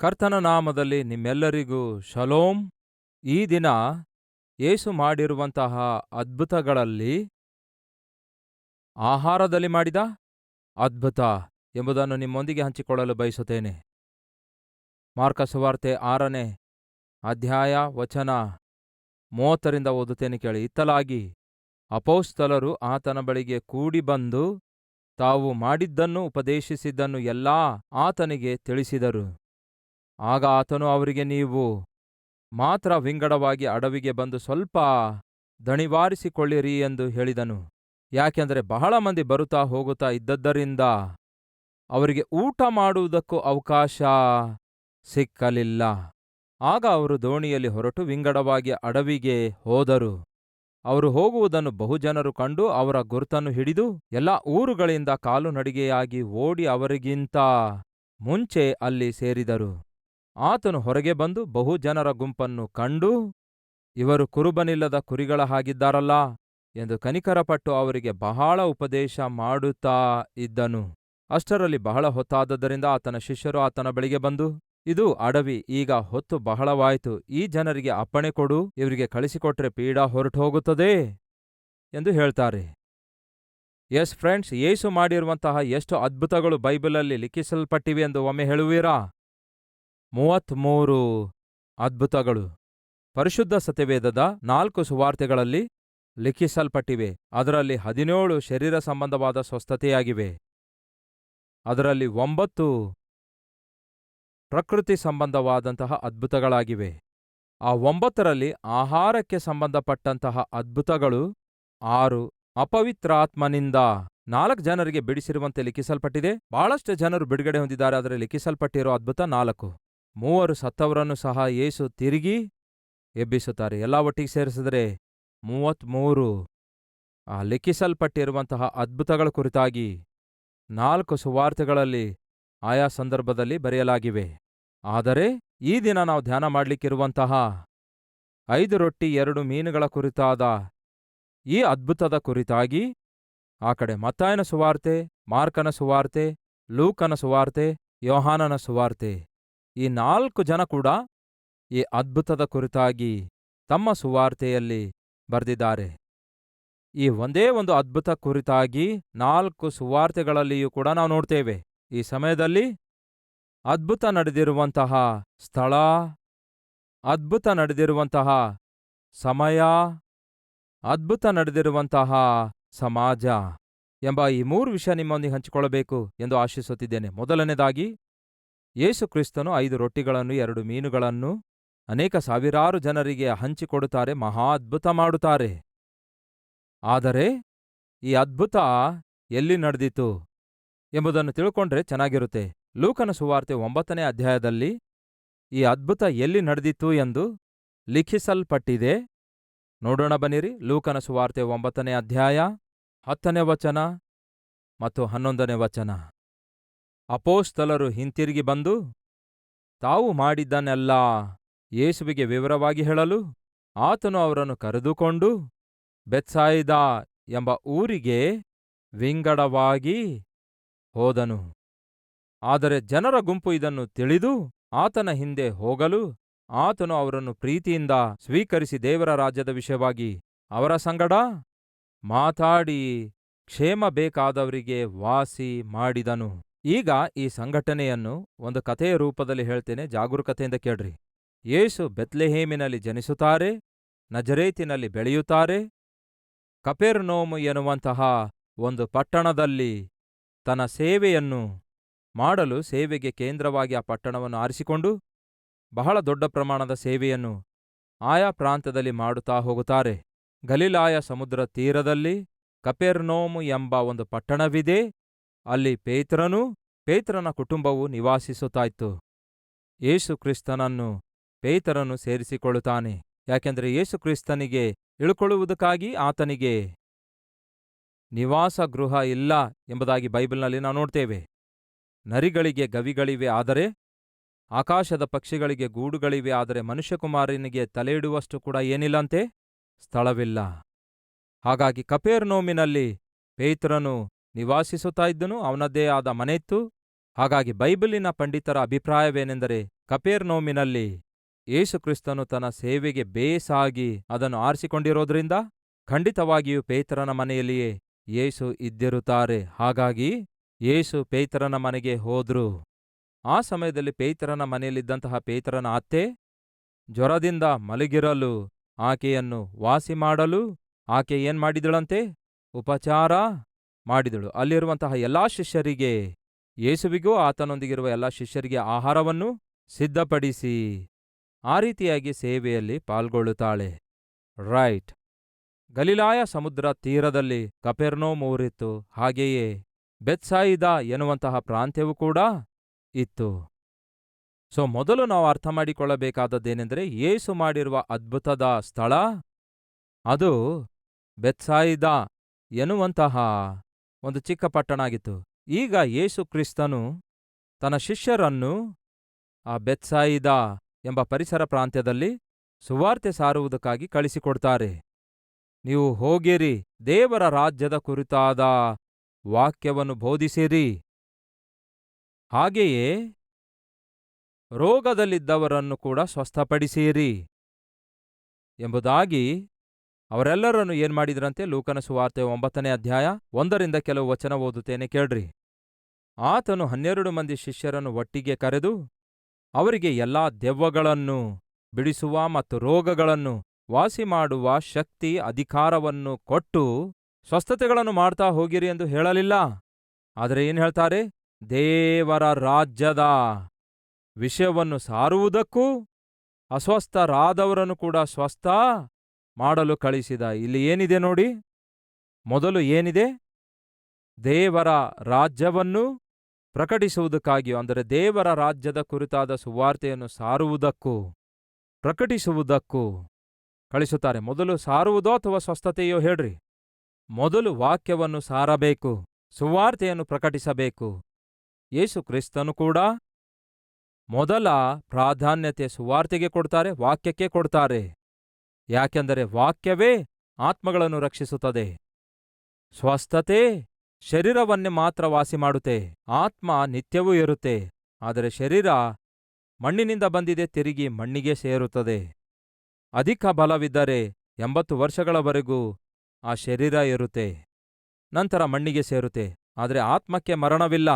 ಕರ್ತನ ನಾಮದಲ್ಲಿ ನಿಮ್ಮೆಲ್ಲರಿಗೂ ಶಲೋಮ್. ಈ ದಿನ ಯೇಸು ಮಾಡಿರುವಂತಹ ಅದ್ಭುತಗಳಲ್ಲಿ ಆಹಾರದಲ್ಲಿ ಮಾಡಿದ ಅದ್ಭುತ ಎಂಬುದನ್ನು ನಿಮ್ಮೊಂದಿಗೆ ಹಂಚಿಕೊಳ್ಳಲು ಬಯಸುತ್ತೇನೆ. ಮಾರ್ಕ ಸುವಾರ್ತೆ 6ನೇ ಅಧ್ಯಾಯ ವಚನ 30ರಿಂದ ಓದುತ್ತೇನೆ ಕೇಳಿ. ಇತ್ತಲಾಗಿ ಅಪೊಸ್ತಲರು ಆತನ ಬಳಿಗೆ ಕೂಡಿ ಬಂದು ತಾವು ಮಾಡಿದ್ದನ್ನು ಉಪದೇಶಿಸಿದ್ದನ್ನು ಎಲ್ಲಾ ಆತನಿಗೆ ತಿಳಿಸಿದರು. ಆಗ ಆತನು ಅವರಿಗೆ, ನೀವು ಮಾತ್ರ ವಿಂಗಡವಾಗಿ ಅಡವಿಗೆ ಬಂದು ಸ್ವಲ್ಪ ದಣಿವಾರಿಸಿಕೊಳ್ಳಿರಿ ಎಂದು ಹೇಳಿದನು. ಯಾಕೆಂದರೆ ಬಹಳ ಮಂದಿ ಬರುತ್ತಾ ಹೋಗುತ್ತಾ ಇದ್ದದ್ದರಿಂದ ಅವರಿಗೆ ಊಟ ಮಾಡುವುದಕ್ಕೂ ಅವಕಾಶ ಸಿಕ್ಕಲಿಲ್ಲ. ಆಗ ಅವರು ದೋಣಿಯಲ್ಲಿ ಹೊರಟು ವಿಂಗಡವಾಗಿ ಅಡವಿಗೆ ಹೋದರು. ಅವರು ಹೋಗುವುದನ್ನು ಬಹುಜನರು ಕಂಡು ಅವರ ಗುರುತನ್ನು ಹಿಡಿದು ಎಲ್ಲಾ ಊರುಗಳಿಂದ ಕಾಲುನಡಿಗೆಯಾಗಿ ಓಡಿ ಅವರಿಗಿಂತ ಮುಂಚೆ ಅಲ್ಲಿ ಸೇರಿದರು. ಆತನು ಹೊರಗೆ ಬಂದು ಬಹುಜನರ ಗುಂಪನ್ನು ಕಂಡು, ಇವರು ಕುರುಬನಿಲ್ಲದ ಕುರಿಗಳ ಹಾಗಿದ್ದಾರಲ್ಲ ಎಂದು ಕನಿಕರಪಟ್ಟು ಅವರಿಗೆ ಬಹಳ ಉಪದೇಶ ಮಾಡುತ್ತಾ ಇದ್ದನು. ಅಷ್ಟರಲ್ಲಿ ಬಹಳ ಹೊತ್ತಾದದ್ದರಿಂದ ಆತನ ಶಿಷ್ಯರು ಆತನ ಬಳಿಗೆ ಬಂದು, ಇದು ಅಡವಿ, ಈಗ ಹೊತ್ತು ಬಹಳವಾಯಿತು, ಈ ಜನರಿಗೆ ಅಪ್ಪಣೆ ಕೊಡು, ಇವರಿಗೆ ಕಳಿಸಿಕೊಟ್ರೆ ಪೀಡ ಹೊರಟು ಹೋಗುತ್ತದೆ ಎಂದು ಹೇಳ್ತಾರೆ. ಎಸ್ ಫ್ರೆಂಡ್ಸ್, ಯೇಸು ಮಾಡಿರುವಂತಹ ಎಷ್ಟು ಅದ್ಭುತಗಳು ಬೈಬಲಲ್ಲಿ ಲಿಖಿಸಲ್ಪಟ್ಟಿವೆ ಎಂದು ಒಮ್ಮೆ ಹೇಳುವೀರಾ? 33 ಅದ್ಭುತಗಳು ಪರಿಶುದ್ಧ ಸತ್ಯವೇದದ 4 ಸುವಾರ್ತೆಗಳಲ್ಲಿ ಲಿಖಿಸಲ್ಪಟ್ಟಿವೆ. ಅದರಲ್ಲಿ 17 ಶರೀರ ಸಂಬಂಧವಾದ ಸ್ವಸ್ಥತೆಯಾಗಿವೆ. ಅದರಲ್ಲಿ 9 ಪ್ರಕೃತಿ ಸಂಬಂಧವಾದಂತಹ ಅದ್ಭುತಗಳಾಗಿವೆ. ಆ 9ರಲ್ಲಿ ಆಹಾರಕ್ಕೆ ಸಂಬಂಧಪಟ್ಟಂತಹ ಅದ್ಭುತಗಳು 6, ಅಪವಿತ್ರಾತ್ಮನಿಂದ 4 ಜನರಿಗೆ ಬಿಡಿಸಿರುವಂತೆ ಲಿಖಿಸಲ್ಪಟ್ಟಿದೆ. ಬಹಳಷ್ಟು ಜನರು ಬಿಡುಗಡೆ ಹೊಂದಿದ್ದಾರೆ, ಆದರೆ ಲಿಖಿಸಲ್ಪಟ್ಟಿರೋ ಅದ್ಭುತ 4. 3 ಸತ್ತವರನ್ನು ಸಹ ಯೇಸು ತಿರುಗಿ ಎಬ್ಬಿಸುತ್ತಾರೆ. ಎಲ್ಲ ಒಟ್ಟಿಗೆ ಸೇರಿಸಿದರೆ 33 ಆ ಲಿಖಿಸಲ್ಪಟ್ಟಿರುವಂತಹ ಅದ್ಭುತಗಳ ಕುರಿತಾಗಿ 4 ಸುವಾರ್ತೆಗಳಲ್ಲಿ ಆಯಾ ಸಂದರ್ಭದಲ್ಲಿ ಬರೆಯಲಾಗಿವೆ. ಆದರೆ ಈ ದಿನ ನಾವು ಧ್ಯಾನ ಮಾಡಲಿಕ್ಕಿರುವಂತಹ 5 ರೊಟ್ಟಿ 2 ಮೀನುಗಳ ಕುರಿತಾದ ಈ ಅದ್ಭುತದ ಕುರಿತಾಗಿ ಆ ಕಡೆ ಮತ್ತಾಯನ ಸುವಾರ್ತೆ, ಮಾರ್ಕನ ಸುವಾರ್ತೆ, ಲೂಕನ ಸುವಾರ್ತೆ, ಯೋಹಾನನ ಸುವಾರ್ತೆ, ಈ 4 ಜನ ಕೂಡ ಈ ಅದ್ಭುತದ ಕುರಿತಾಗಿ ತಮ್ಮ ಸುವಾರ್ತೆಯಲ್ಲಿ ಬರೆದಿದ್ದಾರೆ. ಈ ಒಂದೇ ಒಂದು ಅದ್ಭುತ ಕುರಿತಾಗಿ 4 ಸುವಾರ್ತೆಗಳಲ್ಲಿಯೂ ಕೂಡ ನಾವು ನೋಡ್ತೇವೆ. ಈ ಸಮಯದಲ್ಲಿ ಅದ್ಭುತ ನಡೆದಿರುವಂತಹ ಸ್ಥಳ, ಅದ್ಭುತ ನಡೆದಿರುವಂತಹ ಸಮಯ, ಅದ್ಭುತ ನಡೆದಿರುವಂತಹ ಸಮಾಜ ಎಂಬ ಈ 3 ವಿಷಯ ನಿಮ್ಮೊಂದಿಗೆ ಹಂಚಿಕೊಳ್ಳಬೇಕು ಎಂದು ಆಶಿಸುತ್ತಿದ್ದೇನೆ. ಮೊದಲನೇದಾಗಿ, ಯೇಸು ಕ್ರಿಸ್ತನು 5 ರೊಟ್ಟಿಗಳನ್ನು 2 ಮೀನುಗಳನ್ನು ಅನೇಕ ಸಾವಿರಾರು ಜನರಿಗೆ ಹಂಚಿಕೊಡುತ್ತಾರೆ, ಮಹಾ ಅದ್ಭುತ ಮಾಡುತ್ತಾರೆ. ಆದರೆ ಈ ಅದ್ಭುತ ಎಲ್ಲಿ ನಡೆದಿತು ಎಂಬುದನ್ನು ತಿಳ್ಕೊಂಡ್ರೆ ಚೆನ್ನಾಗಿರುತ್ತೆ. ಲೂಕನ ಸುವಾರ್ತೆ 9ನೇ ಅಧ್ಯಾಯದಲ್ಲಿ ಈ ಅದ್ಭುತ ಎಲ್ಲಿ ನಡೆದಿತ್ತು ಎಂದು ಲಿಖಿಸಲ್ಪಟ್ಟಿದೆ. ನೋಡೋಣ ಬನ್ನಿರಿ. ಲೂಕನ ಸುವಾರ್ತೆ 9ನೇ ಅಧ್ಯಾಯ 10ನೇ ವಚನ ಮತ್ತು 11ನೇ ವಚನ. ಅಪೊಸ್ತಲರು ಹಿಂತಿರುಗಿ ಬಂದು ತಾವು ಮಾಡಿದ್ದನ್ನೆಲ್ಲ ಯೇಸುವಿಗೆ ವಿವರವಾಗಿ ಹೇಳಲು ಆತನು ಅವರನ್ನು ಕರೆದುಕೊಂಡು ಬೆತ್ಸಾಯಿದಾ ಎಂಬ ಊರಿಗೆ ವಿಂಗಡವಾಗಿ ಹೋದನು. ಆದರೆ ಜನರ ಗುಂಪು ಇದನ್ನು ತಿಳಿದು ಆತನ ಹಿಂದೆ ಹೋಗಲು ಆತನು ಅವರನ್ನು ಪ್ರೀತಿಯಿಂದ ಸ್ವೀಕರಿಸಿ ದೇವರ ರಾಜ್ಯದ ವಿಷಯವಾಗಿ ಅವರ ಸಂಗಡ ಮಾತಾಡಿ ಕ್ಷೇಮ ಬೇಕಾದವರಿಗೆ ವಾಸಿ ಮಾಡಿದನು. ಈಗ ಈ ಸಂಘಟನೆಯನ್ನು ಒಂದು ಕಥೆಯ ರೂಪದಲ್ಲಿ ಹೇಳ್ತೇನೆ, ಜಾಗರೂಕತೆಯಿಂದ ಕೇಳ್ರಿ. ಯೇಸು ಬೆತ್ಲೆಹೇಮಿನಲ್ಲಿ ಜನಿಸುತ್ತಾರೆ, ನಜರೇತಿನಲ್ಲಿ ಬೆಳೆಯುತ್ತಾರೆ. ಕಪೆರ್ನೌಮ್ ಎನ್ನುವಂತಹ ಒಂದು ಪಟ್ಟಣದಲ್ಲಿ ತನ್ನ ಸೇವೆಯನ್ನು ಮಾಡಲು ಸೇವೆಗೆ ಕೇಂದ್ರವಾಗಿ ಆ ಪಟ್ಟಣವನ್ನು ಆರಿಸಿಕೊಂಡು ಬಹಳ ದೊಡ್ಡ ಪ್ರಮಾಣದ ಸೇವೆಯನ್ನು ಆಯಾ ಪ್ರಾಂತದಲ್ಲಿ ಮಾಡುತ್ತಾ ಹೋಗುತ್ತಾರೆ. ಗಲಿಲಾಯ ಸಮುದ್ರ ತೀರದಲ್ಲಿ ಕಪೆರ್ನೌಮ್ ಎಂಬ ಒಂದು ಪಟ್ಟಣವಿದೆ. ಅಲ್ಲಿ ಪೇತ್ರನ ಕುಟುಂಬವು ನಿವಾಸಿಸುತ್ತಾಯಿತು. ಯೇಸು ಕ್ರಿಸ್ತನನ್ನು ಪೇತ್ರನು ಸೇರಿಸಿಕೊಳ್ಳುತ್ತಾನೆ. ಯಾಕೆಂದರೆ ಯೇಸು ಕ್ರಿಸ್ತನಿಗೆ ಇಳುಕೊಳ್ಳುವುದಕ್ಕಾಗಿ ಆತನಿಗೆ ನಿವಾಸ ಗೃಹ ಇಲ್ಲ ಎಂಬುದಾಗಿ ಬೈಬಲ್ನಲ್ಲಿ ನಾವು ನೋಡ್ತೇವೆ. ನರಿಗಳಿಗೆ ಗವಿಗಳಿವೆ, ಆದರೆ ಆಕಾಶದ ಪಕ್ಷಿಗಳಿಗೆ ಗೂಡುಗಳಿವೆ, ಆದರೆ ಮನುಷ್ಯಕುಮಾರನಿಗೆ ತಲೆಯಿಡುವಷ್ಟು ಕೂಡ ಏನಿಲ್ಲಂತೆ, ಸ್ಥಳವಿಲ್ಲ. ಹಾಗಾಗಿ ಕಪೆರ್ನೌಮಿನಲ್ಲಿ ಪೇತ್ರನು ನಿವಾಸಿಸುತ್ತಾ ಇದ್ದನು, ಅವನದ್ದೇ ಆದ ಮನೆಯಿತ್ತು. ಹಾಗಾಗಿ ಬೈಬಲಿನ ಪಂಡಿತರ ಅಭಿಪ್ರಾಯವೇನೆಂದರೆ ಕಪೆರ್ನೌಮಿನಲ್ಲಿ ಯೇಸುಕ್ರಿಸ್ತನು ತನ್ನ ಸೇವೆಗೆ ಬೇಸಾಗಿ ಅದನ್ನು ಆರಿಸಿಕೊಂಡಿರೋದ್ರಿಂದ ಖಂಡಿತವಾಗಿಯೂ ಪೇತ್ರನ ಮನೆಯಲ್ಲಿಯೇ ಯೇಸು ಇದ್ದಿರುತ್ತಾರೆ. ಹಾಗಾಗಿ ಯೇಸು ಪೇತ್ರನ ಮನೆಗೆ ಹೋದ್ರು. ಆ ಸಮಯದಲ್ಲಿ ಪೇತ್ರನ ಮನೆಯಲ್ಲಿದ್ದಂತಹ ಪೇತ್ರನ ಅತ್ತೆ ಜ್ವರದಿಂದ ಮಲಗಿರಲು ಆಕೆಯನ್ನು ವಾಸಿ ಮಾಡಲು ಆಕೆ ಏನ್ಮಾಡಿದಳಂತೆ? ಉಪಚಾರ ಮಾಡಿದಳು. ಅಲ್ಲಿರುವಂತಹ ಎಲ್ಲಾ ಶಿಷ್ಯರಿಗೆ, ಯೇಸುವಿಗೂ ಆತನೊಂದಿಗಿರುವ ಎಲ್ಲಾ ಶಿಷ್ಯರಿಗೆ ಆಹಾರವನ್ನು ಸಿದ್ಧಪಡಿಸಿ ಆ ರೀತಿಯಾಗಿ ಸೇವೆಯಲ್ಲಿ ಪಾಲ್ಗೊಳ್ಳುತ್ತಾಳೆ. ರೈಟ್. ಗಲಿಲಾಯ ಸಮುದ್ರ ತೀರದಲ್ಲಿ ಕಪೆರ್ನೌಮ್ ಊರಿತ್ತು. ಹಾಗೆಯೇ ಬೆತ್ಸಾಯಿದಾ ಎನ್ನುವಂತಹ ಪ್ರಾಂತ್ಯವೂ ಕೂಡ ಇತ್ತು. ಮೊದಲು ನಾವು ಅರ್ಥ ಮಾಡಿಕೊಳ್ಳಬೇಕಾದದ್ದೇನೆಂದರೆ, ಯೇಸು ಮಾಡಿರುವ ಅದ್ಭುತದ ಸ್ಥಳ ಅದು ಬೆತ್ಸಾಯಿದಾ ಎನ್ನುವಂತಹ ಒಂದು ಚಿಕ್ಕ ಪಟ್ಟಣ ಆಗಿತ್ತು. ಈಗ ಯೇಸು ಕ್ರಿಸ್ತನು ತನ್ನ ಶಿಷ್ಯರನ್ನು ಆ ಬೆತ್ಸಾಯಿದಾ ಎಂಬ ಪರಿಸರ ಪ್ರಾಂತ್ಯದಲ್ಲಿ ಸುವಾರ್ತೆ ಸಾರುವುದಕ್ಕಾಗಿ ಕಳಿಸಿಕೊಡ್ತಾರೆ. ನೀವು ಹೋಗಿರಿ, ದೇವರ ರಾಜ್ಯದ ಕುರಿತಾದ ವಾಕ್ಯವನ್ನು ಬೋಧಿಸಿರಿ, ಹಾಗೆಯೇ ರೋಗದಲ್ಲಿದ್ದವರನ್ನು ಕೂಡ ಸ್ವಸ್ಥಪಡಿಸಿರಿ ಎಂಬುದಾಗಿ ಅವರೆಲ್ಲರನ್ನು ಏನ್ಮಾಡಿದ್ರಂತೆ? ಲೂಕನ ಸುವಾರ್ತೆ 9ನೇ ಅಧ್ಯಾಯ 1ರಿಂದ ಕೆಲವು ವಚನ ಓದುತ್ತೇನೆ, ಕೇಳ್ರಿ. ಆತನು 12 ಮಂದಿ ಶಿಷ್ಯರನ್ನು ಒಟ್ಟಿಗೆ ಕರೆದು ಅವರಿಗೆ ಎಲ್ಲಾ ದೆವ್ವಗಳನ್ನು ಬಿಡಿಸುವ ಮತ್ತು ರೋಗಗಳನ್ನು ವಾಸಿಮಾಡುವ ಶಕ್ತಿ ಅಧಿಕಾರವನ್ನು ಕೊಟ್ಟು ಸ್ವಸ್ಥತೆಗಳನ್ನು ಮಾಡ್ತಾ ಹೋಗಿರಿ ಎಂದು ಹೇಳಲಿಲ್ಲ. ಆದರೆ ಏನ್ ಹೇಳ್ತಾರೆ? ದೇವರ ರಾಜ್ಯದ ವಿಷಯವನ್ನು ಸಾರುವುದಕ್ಕೂ ಅಸ್ವಸ್ಥರಾದವರನ್ನು ಕೂಡ ಸ್ವಸ್ಥ ಮಾಡಲು ಕಳಿಸಿದ. ಇಲ್ಲಿ ಏನಿದೆ ನೋಡಿ, ಮೊದಲು ಏನಿದೆ? ದೇವರ ರಾಜ್ಯವನ್ನು ಪ್ರಕಟಿಸುವುದಕ್ಕಾಗಿಯೂ, ಅಂದರೆ ದೇವರ ರಾಜ್ಯದ ಕುರಿತಾದ ಸುವಾರ್ತೆಯನ್ನು ಸಾರುವುದಕ್ಕೂ ಪ್ರಕಟಿಸುವುದಕ್ಕೂ ಕಳಿಸುತ್ತಾರೆ. ಮೊದಲು ಸಾರುವುದೋ ಅಥವಾ ಸ್ವಸ್ಥತೆಯೋ ಹೇಳ್ರಿ? ಮೊದಲು ವಾಕ್ಯವನ್ನು ಸಾರಬೇಕು, ಸುವಾರ್ತೆಯನ್ನು ಪ್ರಕಟಿಸಬೇಕು. ಯೇಸು ಕ್ರಿಸ್ತನು ಕೂಡ ಮೊದಲ ಪ್ರಾಧಾನ್ಯತೆ ಸುವಾರ್ತೆಗೆ ಕೊಡ್ತಾರೆ, ವಾಕ್ಯಕ್ಕೆ ಕೊಡ್ತಾರೆ. ಯಾಕೆಂದರೆ ವಾಕ್ಯವೇ ಆತ್ಮಗಳನ್ನು ರಕ್ಷಿಸುತ್ತದೆ. ಸ್ವಸ್ಥತೆ ಶರೀರವನ್ನೇ ಮಾತ್ರ ವಾಸಿ ಮಾಡುತ್ತೆ, ಆತ್ಮ ನಿತ್ಯವೂ ಇರುತ್ತೆ. ಆದರೆ ಶರೀರ ಮಣ್ಣಿನಿಂದ ಬಂದಿದೆ, ತಿರುಗಿ ಮಣ್ಣಿಗೆ ಸೇರುತ್ತದೆ. ಅಧಿಕ ಬಲವಿದ್ದರೆ 80 ವರ್ಷಗಳವರೆಗೂ ಆ ಶರೀರ ಇರುತ್ತೆ, ನಂತರ ಮಣ್ಣಿಗೆ ಸೇರುತ್ತೆ. ಆದರೆ ಆತ್ಮಕ್ಕೆ ಮರಣವಿಲ್ಲ.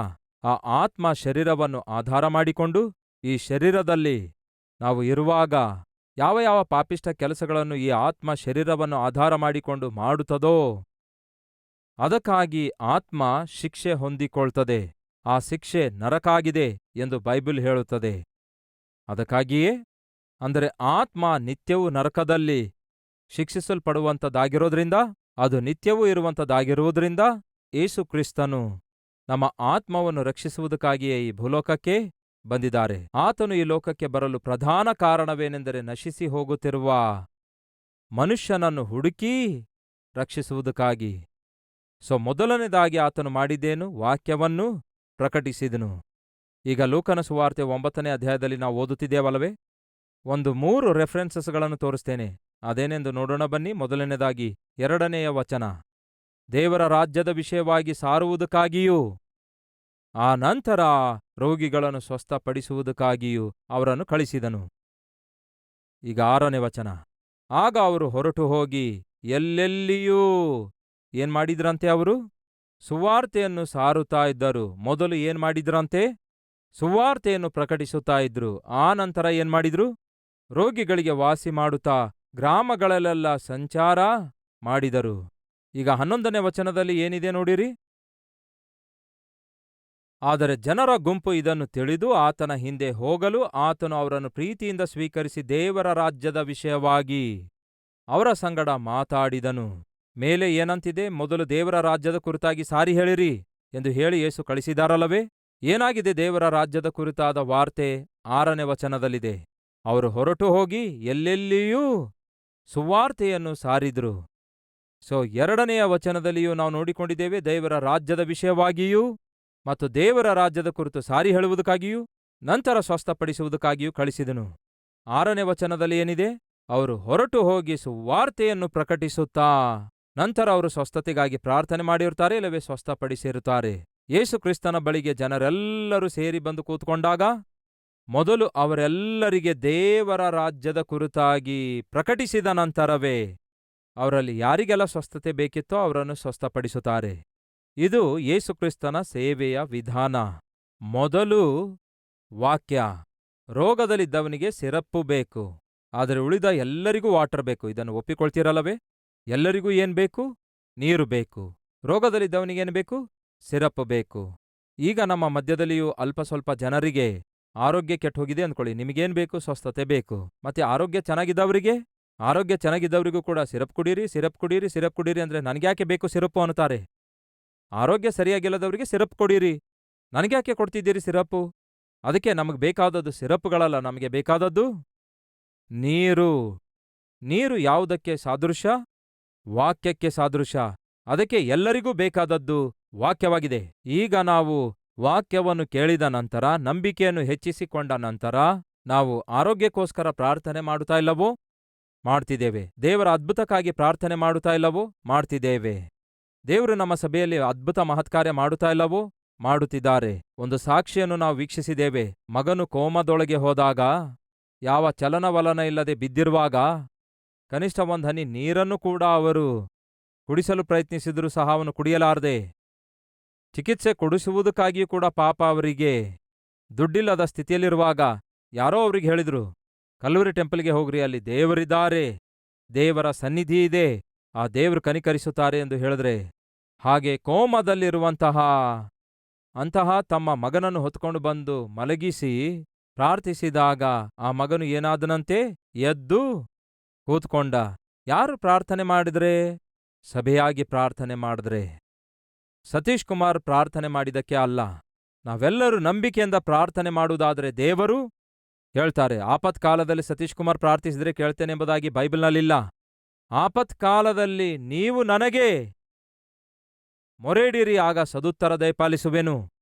ಆ ಆತ್ಮ ಶರೀರವನ್ನು ಆಧಾರ ಮಾಡಿಕೊಂಡು ಈ ಶರೀರದಲ್ಲಿ ನಾವು ಇರುವಾಗ ಯಾವ ಯಾವ ಪಾಪಿಷ್ಟ ಕೆಲಸಗಳನ್ನು ಈ ಆತ್ಮ ಶರೀರವನ್ನು ಆಧಾರ ಮಾಡಿಕೊಂಡು ಮಾಡುತ್ತದೋ ಅದಕ್ಕಾಗಿ ಆತ್ಮ ಶಿಕ್ಷೆ ಹೊಂದಿಕೊಳ್ತದೆ. ಆ ಶಿಕ್ಷೆ ನರಕಾಗಿದೆ ಎಂದು ಬೈಬಲ್ ಹೇಳುತ್ತದೆ. ಅದಕ್ಕಾಗಿಯೇ, ಅಂದರೆ ಆತ್ಮ ನಿತ್ಯವೂ ನರಕದಲ್ಲಿ ಶಿಕ್ಷಿಸಲ್ಪಡುವಂಥದ್ದಾಗಿರೋದ್ರಿಂದ, ಅದು ನಿತ್ಯವೂ ಇರುವಂಥದ್ದಾಗಿರುವುದರಿಂದ ಯೇಸು ಕ್ರಿಸ್ತನು ನಮ್ಮ ಆತ್ಮವನ್ನು ರಕ್ಷಿಸುವುದಕ್ಕಾಗಿಯೇ ಈ ಭೂಲೋಕಕ್ಕೆ ಬಂದಿದ್ದಾರೆ. ಆತನು ಈ ಲೋಕಕ್ಕೆ ಬರಲು ಪ್ರಧಾನ ಕಾರಣವೇನೆಂದರೆ ನಶಿಸಿ ಹೋಗುತ್ತಿರುವ ಮನುಷ್ಯನನ್ನು ಹುಡುಕಿ ರಕ್ಷಿಸುವುದಕ್ಕಾಗಿ. ಮೊದಲನೇದಾಗಿ ಆತನು ಮಾಡಿದ್ದೇನು? ವಾಕ್ಯವನ್ನು ಪ್ರಕಟಿಸಿದನು. ಈಗ ಲೂಕನ ಸುವಾರ್ತೆ 9ನೇ ಅಧ್ಯಾಯದಲ್ಲಿ ನಾವು ಓದುತ್ತಿದ್ದೇವಲ್ಲವೇ? 3 ರೆಫರೆನ್ಸಸ್ಗಳನ್ನು ತೋರಿಸ್ತೇನೆ. ಅದೇನೆಂದು ನೋಡೋಣ ಬನ್ನಿ. ಮೊದಲನೇದಾಗಿ 2ನೇಯ ವಚನ, ದೇವರ ರಾಜ್ಯದ ವಿಷಯವಾಗಿ ಸಾರುವುದಕ್ಕಾಗಿಯೂ ಆ ನಂತರ ರೋಗಿಗಳನ್ನು ಸ್ವಸ್ಥಪಡಿಸುವುದಕ್ಕಾಗಿಯೂ ಅವರನ್ನು ಕಳಿಸಿದನು. ಈಗ 6ನೇ ವಚನ, ಆಗ ಅವರು ಹೊರಟು ಹೋಗಿ ಎಲ್ಲೆಲ್ಲಿಯೂ ಏನ್ಮಾಡಿದ್ರಂತೆ? ಅವರು ಸುವಾರ್ತೆಯನ್ನು ಸಾರುತ್ತಾ ಇದ್ದರು. ಮೊದಲು ಏನ್ಮಾಡಿದ್ರಂತೆ? ಸುವಾರ್ತೆಯನ್ನು ಪ್ರಕಟಿಸುತ್ತಾ ಇದ್ರು. ಆ ನಂತರ ಏನ್ಮಾಡಿದ್ರು? ರೋಗಿಗಳಿಗೆ ವಾಸಿ ಮಾಡುತ್ತಾ ಗ್ರಾಮಗಳಲ್ಲೆಲ್ಲ ಸಂಚಾರ ಮಾಡಿದರು. ಈಗ 11ನೇ ವಚನದಲ್ಲಿ ಏನಿದೆ ನೋಡಿರಿ. ಆದರೆ ಜನರ ಗುಂಪು ಇದನ್ನು ತಿಳಿದು ಆತನ ಹಿಂದೆ ಹೋಗಲು ಆತನು ಅವರನ್ನು ಪ್ರೀತಿಯಿಂದ ಸ್ವೀಕರಿಸಿ ದೇವರ ರಾಜ್ಯದ ವಿಷಯವಾಗಿ ಅವರ ಸಂಗಡ ಮಾತಾಡಿದನು. ಮೇಲೆ ಏನಂತಿದೆ? ಮೊದಲು ದೇವರ ರಾಜ್ಯದ ಕುರಿತಾಗಿ ಸಾರಿ ಹೇಳಿರಿ ಎಂದು ಹೇಳಿ ಯೇಸು ಕಳಿಸಿದಾರಲ್ಲವೇ? ಏನಾಗಿದೆ ದೇವರ ರಾಜ್ಯದ ಕುರಿತಾದ ವಾರ್ತೆ? 6ನೇ ವಚನದಲ್ಲಿದೆ. ಅವರು ಹೊರಟು ಹೋಗಿ ಎಲ್ಲೆಲ್ಲಿಯೂ ಸುವಾರ್ತೆಯನ್ನು ಸಾರಿದ್ರು. 2ನೇಯ ವಚನದಲ್ಲಿಯೂ ನಾವು ನೋಡಿಕೊಂಡಿದ್ದೇವೆ, ದೇವರ ರಾಜ್ಯದ ವಿಷಯವಾಗಿಯೂ ಮತ್ತು ದೇವರ ರಾಜ್ಯದ ಕುರಿತು ಸಾರಿ ಹೇಳುವುದಕ್ಕಾಗಿಯೂ ನಂತರ ಸ್ವಸ್ಥಪಡಿಸುವುದಕ್ಕಾಗಿಯೂ ಕಳಿಸಿದನು. 6ನೇ ವಚನದಲ್ಲಿ ಏನಿದೆ? ಅವರು ಹೊರಟು ಹೋಗಿ ಸುವಾರ್ತೆಯನ್ನು ಪ್ರಕಟಿಸುತ್ತಾ ನಂತರ ಅವರು ಸ್ವಸ್ಥತೆಗಾಗಿ ಪ್ರಾರ್ಥನೆ ಮಾಡಿರುತ್ತಾರೆ, ಇಲ್ಲವೇ ಸ್ವಸ್ಥಪಡಿಸಿರುತ್ತಾರೆ. ಯೇಸು ಕ್ರಿಸ್ತನ ಬಳಿಗೆ ಜನರೆಲ್ಲರೂ ಸೇರಿ ಬಂದು ಕೂತ್ಕೊಂಡಾಗ ಮೊದಲು ಅವರೆಲ್ಲರಿಗೆ ದೇವರ ರಾಜ್ಯದ ಕುರಿತಾಗಿ ಪ್ರಕಟಿಸಿದ ನಂತರವೇ ಅವರಲ್ಲಿ ಯಾರಿಗೆಲ್ಲ ಸ್ವಸ್ಥತೆ ಬೇಕಿತ್ತೋ ಅವರನ್ನು ಸ್ವಸ್ಥಪಡಿಸುತ್ತಾರೆ. ಇದು ಯೇಸುಕ್ರಿಸ್ತನ ಸೇವೆಯ ವಿಧಾನ. ಮೊದಲು ವಾಕ್ಯ. ರೋಗದಲ್ಲಿದ್ದವನಿಗೆ ಸಿರಪ್ಪು ಬೇಕು, ಆದರೆ ಉಳಿದ ಎಲ್ಲರಿಗೂ ವಾಟರ್ ಬೇಕು. ಇದನ್ನು ಒಪ್ಪಿಕೊಳ್ತೀರಲ್ಲವೇ? ಎಲ್ಲರಿಗೂ ಏನ್ ಬೇಕು? ನೀರು ಬೇಕು. ರೋಗದಲ್ಲಿದ್ದವನಿಗೇನು ಬೇಕು? ಸಿರಪ್ಪು ಬೇಕು. ಈಗ ನಮ್ಮ ಮಧ್ಯದಲ್ಲಿಯೂ ಅಲ್ಪ ಸ್ವಲ್ಪ ಜನರಿಗೆ ಆರೋಗ್ಯ ಕೆಟ್ಟು ಹೋಗಿದೆ ಅಂದ್ಕೊಳ್ಳಿ. ನಿಮಗೇನ್ ಬೇಕು? ಸ್ವಸ್ಥತೆ ಬೇಕು. ಮತ್ತೆ ಆರೋಗ್ಯ ಚೆನ್ನಾಗಿದ್ದವರಿಗೂ ಕೂಡ ಸಿರಪ್ ಕುಡೀರಿ, ಸಿರಪ್ ಕುಡೀರಿ, ಸಿರಪ್ ಕುಡೀರಿ ಅಂದ್ರೆ ನನಗ್ಯಾಕೆ ಬೇಕು ಸಿರಪ್ಪು ಅನ್ನುತ್ತಾರೆ. ಆರೋಗ್ಯ ಸರಿಯಾಗಿಲ್ಲದವರಿಗೆ ಸಿರಪ್ ಕೊಡೀರಿ, ನನಗ್ಯಾಕೆ ಕೊಡ್ತಿದ್ದೀರಿ ಸಿರಪ್ಪು? ಅದಕ್ಕೆ ನಮಗೆ ಬೇಕಾದದ್ದು ಸಿರಪ್ಪುಗಳಲ್ಲ, ನಮಗೆ ಬೇಕಾದದ್ದು ನೀರು. ನೀರು ಯಾವುದಕ್ಕೆ ಸಾದೃಶ್ಯ? ವಾಕ್ಯಕ್ಕೆ ಸಾದೃಶ್ಯ. ಅದಕ್ಕೆ ಎಲ್ಲರಿಗೂ ಬೇಕಾದದ್ದು ವಾಕ್ಯವಾಗಿದೆ. ಈಗ ನಾವು ವಾಕ್ಯವನ್ನು ಕೇಳಿದ ನಂತರ, ನಂಬಿಕೆಯನ್ನು ಹೆಚ್ಚಿಸಿಕೊಂಡ ನಂತರ ನಾವು ಆರೋಗ್ಯಕ್ಕೋಸ್ಕರ ಪ್ರಾರ್ಥನೆ ಮಾಡುತ್ತಾ ಇಲ್ಲವೋ? ಮಾಡ್ತಿದ್ದೇವೆ. ದೇವರ ಅದ್ಭುತಕ್ಕಾಗಿ ಪ್ರಾರ್ಥನೆ ಮಾಡುತ್ತಾ ಇಲ್ಲವೋ? ಮಾಡ್ತಿದ್ದೇವೆ. ದೇವರು ನಮ್ಮ ಸಭೆಯಲ್ಲಿ ಅದ್ಭುತ ಮಹತ್ಕಾರ್ಯ ಮಾಡುತ್ತಾ ಇಲ್ಲವೋ? ಮಾಡುತ್ತಿದ್ದಾರೆ. ಒಂದು ಸಾಕ್ಷಿಯನ್ನು ನಾವು ವೀಕ್ಷಿಸಿದ್ದೇವೆ. ಮಗನು ಕೋಮದೊಳಗೆ ಹೋದಾಗ, ಯಾವ ಚಲನವಲನ ಇಲ್ಲದೆ ಬಿದ್ದಿರುವಾಗ, ಕನಿಷ್ಠ ಒಂದು ಹನಿ ನೀರನ್ನು ಕೂಡ ಅವರು ಕುಡಿಸಲು ಪ್ರಯತ್ನಿಸಿದರೂ ಸಹ ಅವನು ಕುಡಿಯಲಾರದೆ, ಚಿಕಿತ್ಸೆ ಕೊಡಿಸುವುದಕ್ಕಾಗಿಯೂ ಕೂಡ ಪಾಪ ಅವರಿಗೆ ದುಡ್ಡಿಲ್ಲದ ಸ್ಥಿತಿಯಲ್ಲಿರುವಾಗ ಯಾರೋ ಅವ್ರಿಗೆ ಹೇಳಿದ್ರು, ಕಲ್ವರಿ ಟೆಂಪಲ್ಗೆ ಹೋಗ್ರಿ, ಅಲ್ಲಿ ದೇವರಿದ್ದಾರೆ, ದೇವರ ಸನ್ನಿಧಿ ಇದೆ, ಆ ದೇವರು ಕನಿಕರಿಸುತ್ತಾರೆ ಎಂದು ಹೇಳಿದ್ರೆ, ಹಾಗೆ ಕೋಮದಲ್ಲಿರುವಂತಹ ತಮ್ಮ ಮಗನನ್ನು ಹೊತ್ಕೊಂಡು ಬಂದು ಮಲಗಿಸಿ ಪ್ರಾರ್ಥಿಸಿದಾಗ ಆ ಮಗನು ಏನಾದನಂತೆ? ಎದ್ದು ಕೂತ್ಕೊಂಡ. ಯಾರು ಪ್ರಾರ್ಥನೆ ಮಾಡಿದ್ರೆ? ಸಭೆಯಾಗಿ ಪ್ರಾರ್ಥನೆ ಮಾಡಿದ್ರೆ. ಸತೀಶ್ ಕುಮಾರ್ ಪ್ರಾರ್ಥನೆ ಮಾಡಿದಕ್ಕೆ ಅಲ್ಲ. ನಾವೆಲ್ಲರೂ ನಂಬಿಕೆಯಿಂದ ಪ್ರಾರ್ಥನೆ ಮಾಡುವುದಾದರೆ ದೇವರು ಹೇಳ್ತಾರೆ. ಆಪತ್ಕಾಲದಲ್ಲಿ ಸತೀಶ್ ಕುಮಾರ್ ಪ್ರಾರ್ಥಿಸಿದ್ರೆ ಕೇಳ್ತೇನೆಂಬುದಾಗಿ ಬೈಬಲ್ನಲ್ಲಿಲ್ಲ. ಆಪತ್ಕಾಲದಲ್ಲಿ ನೀವು ನನಗೆ ಮೊರೆಯಿಡಿರಿ, ಆಗ ಸದುತ್ತರ ದಯಪಾಲಿಸುವೆನು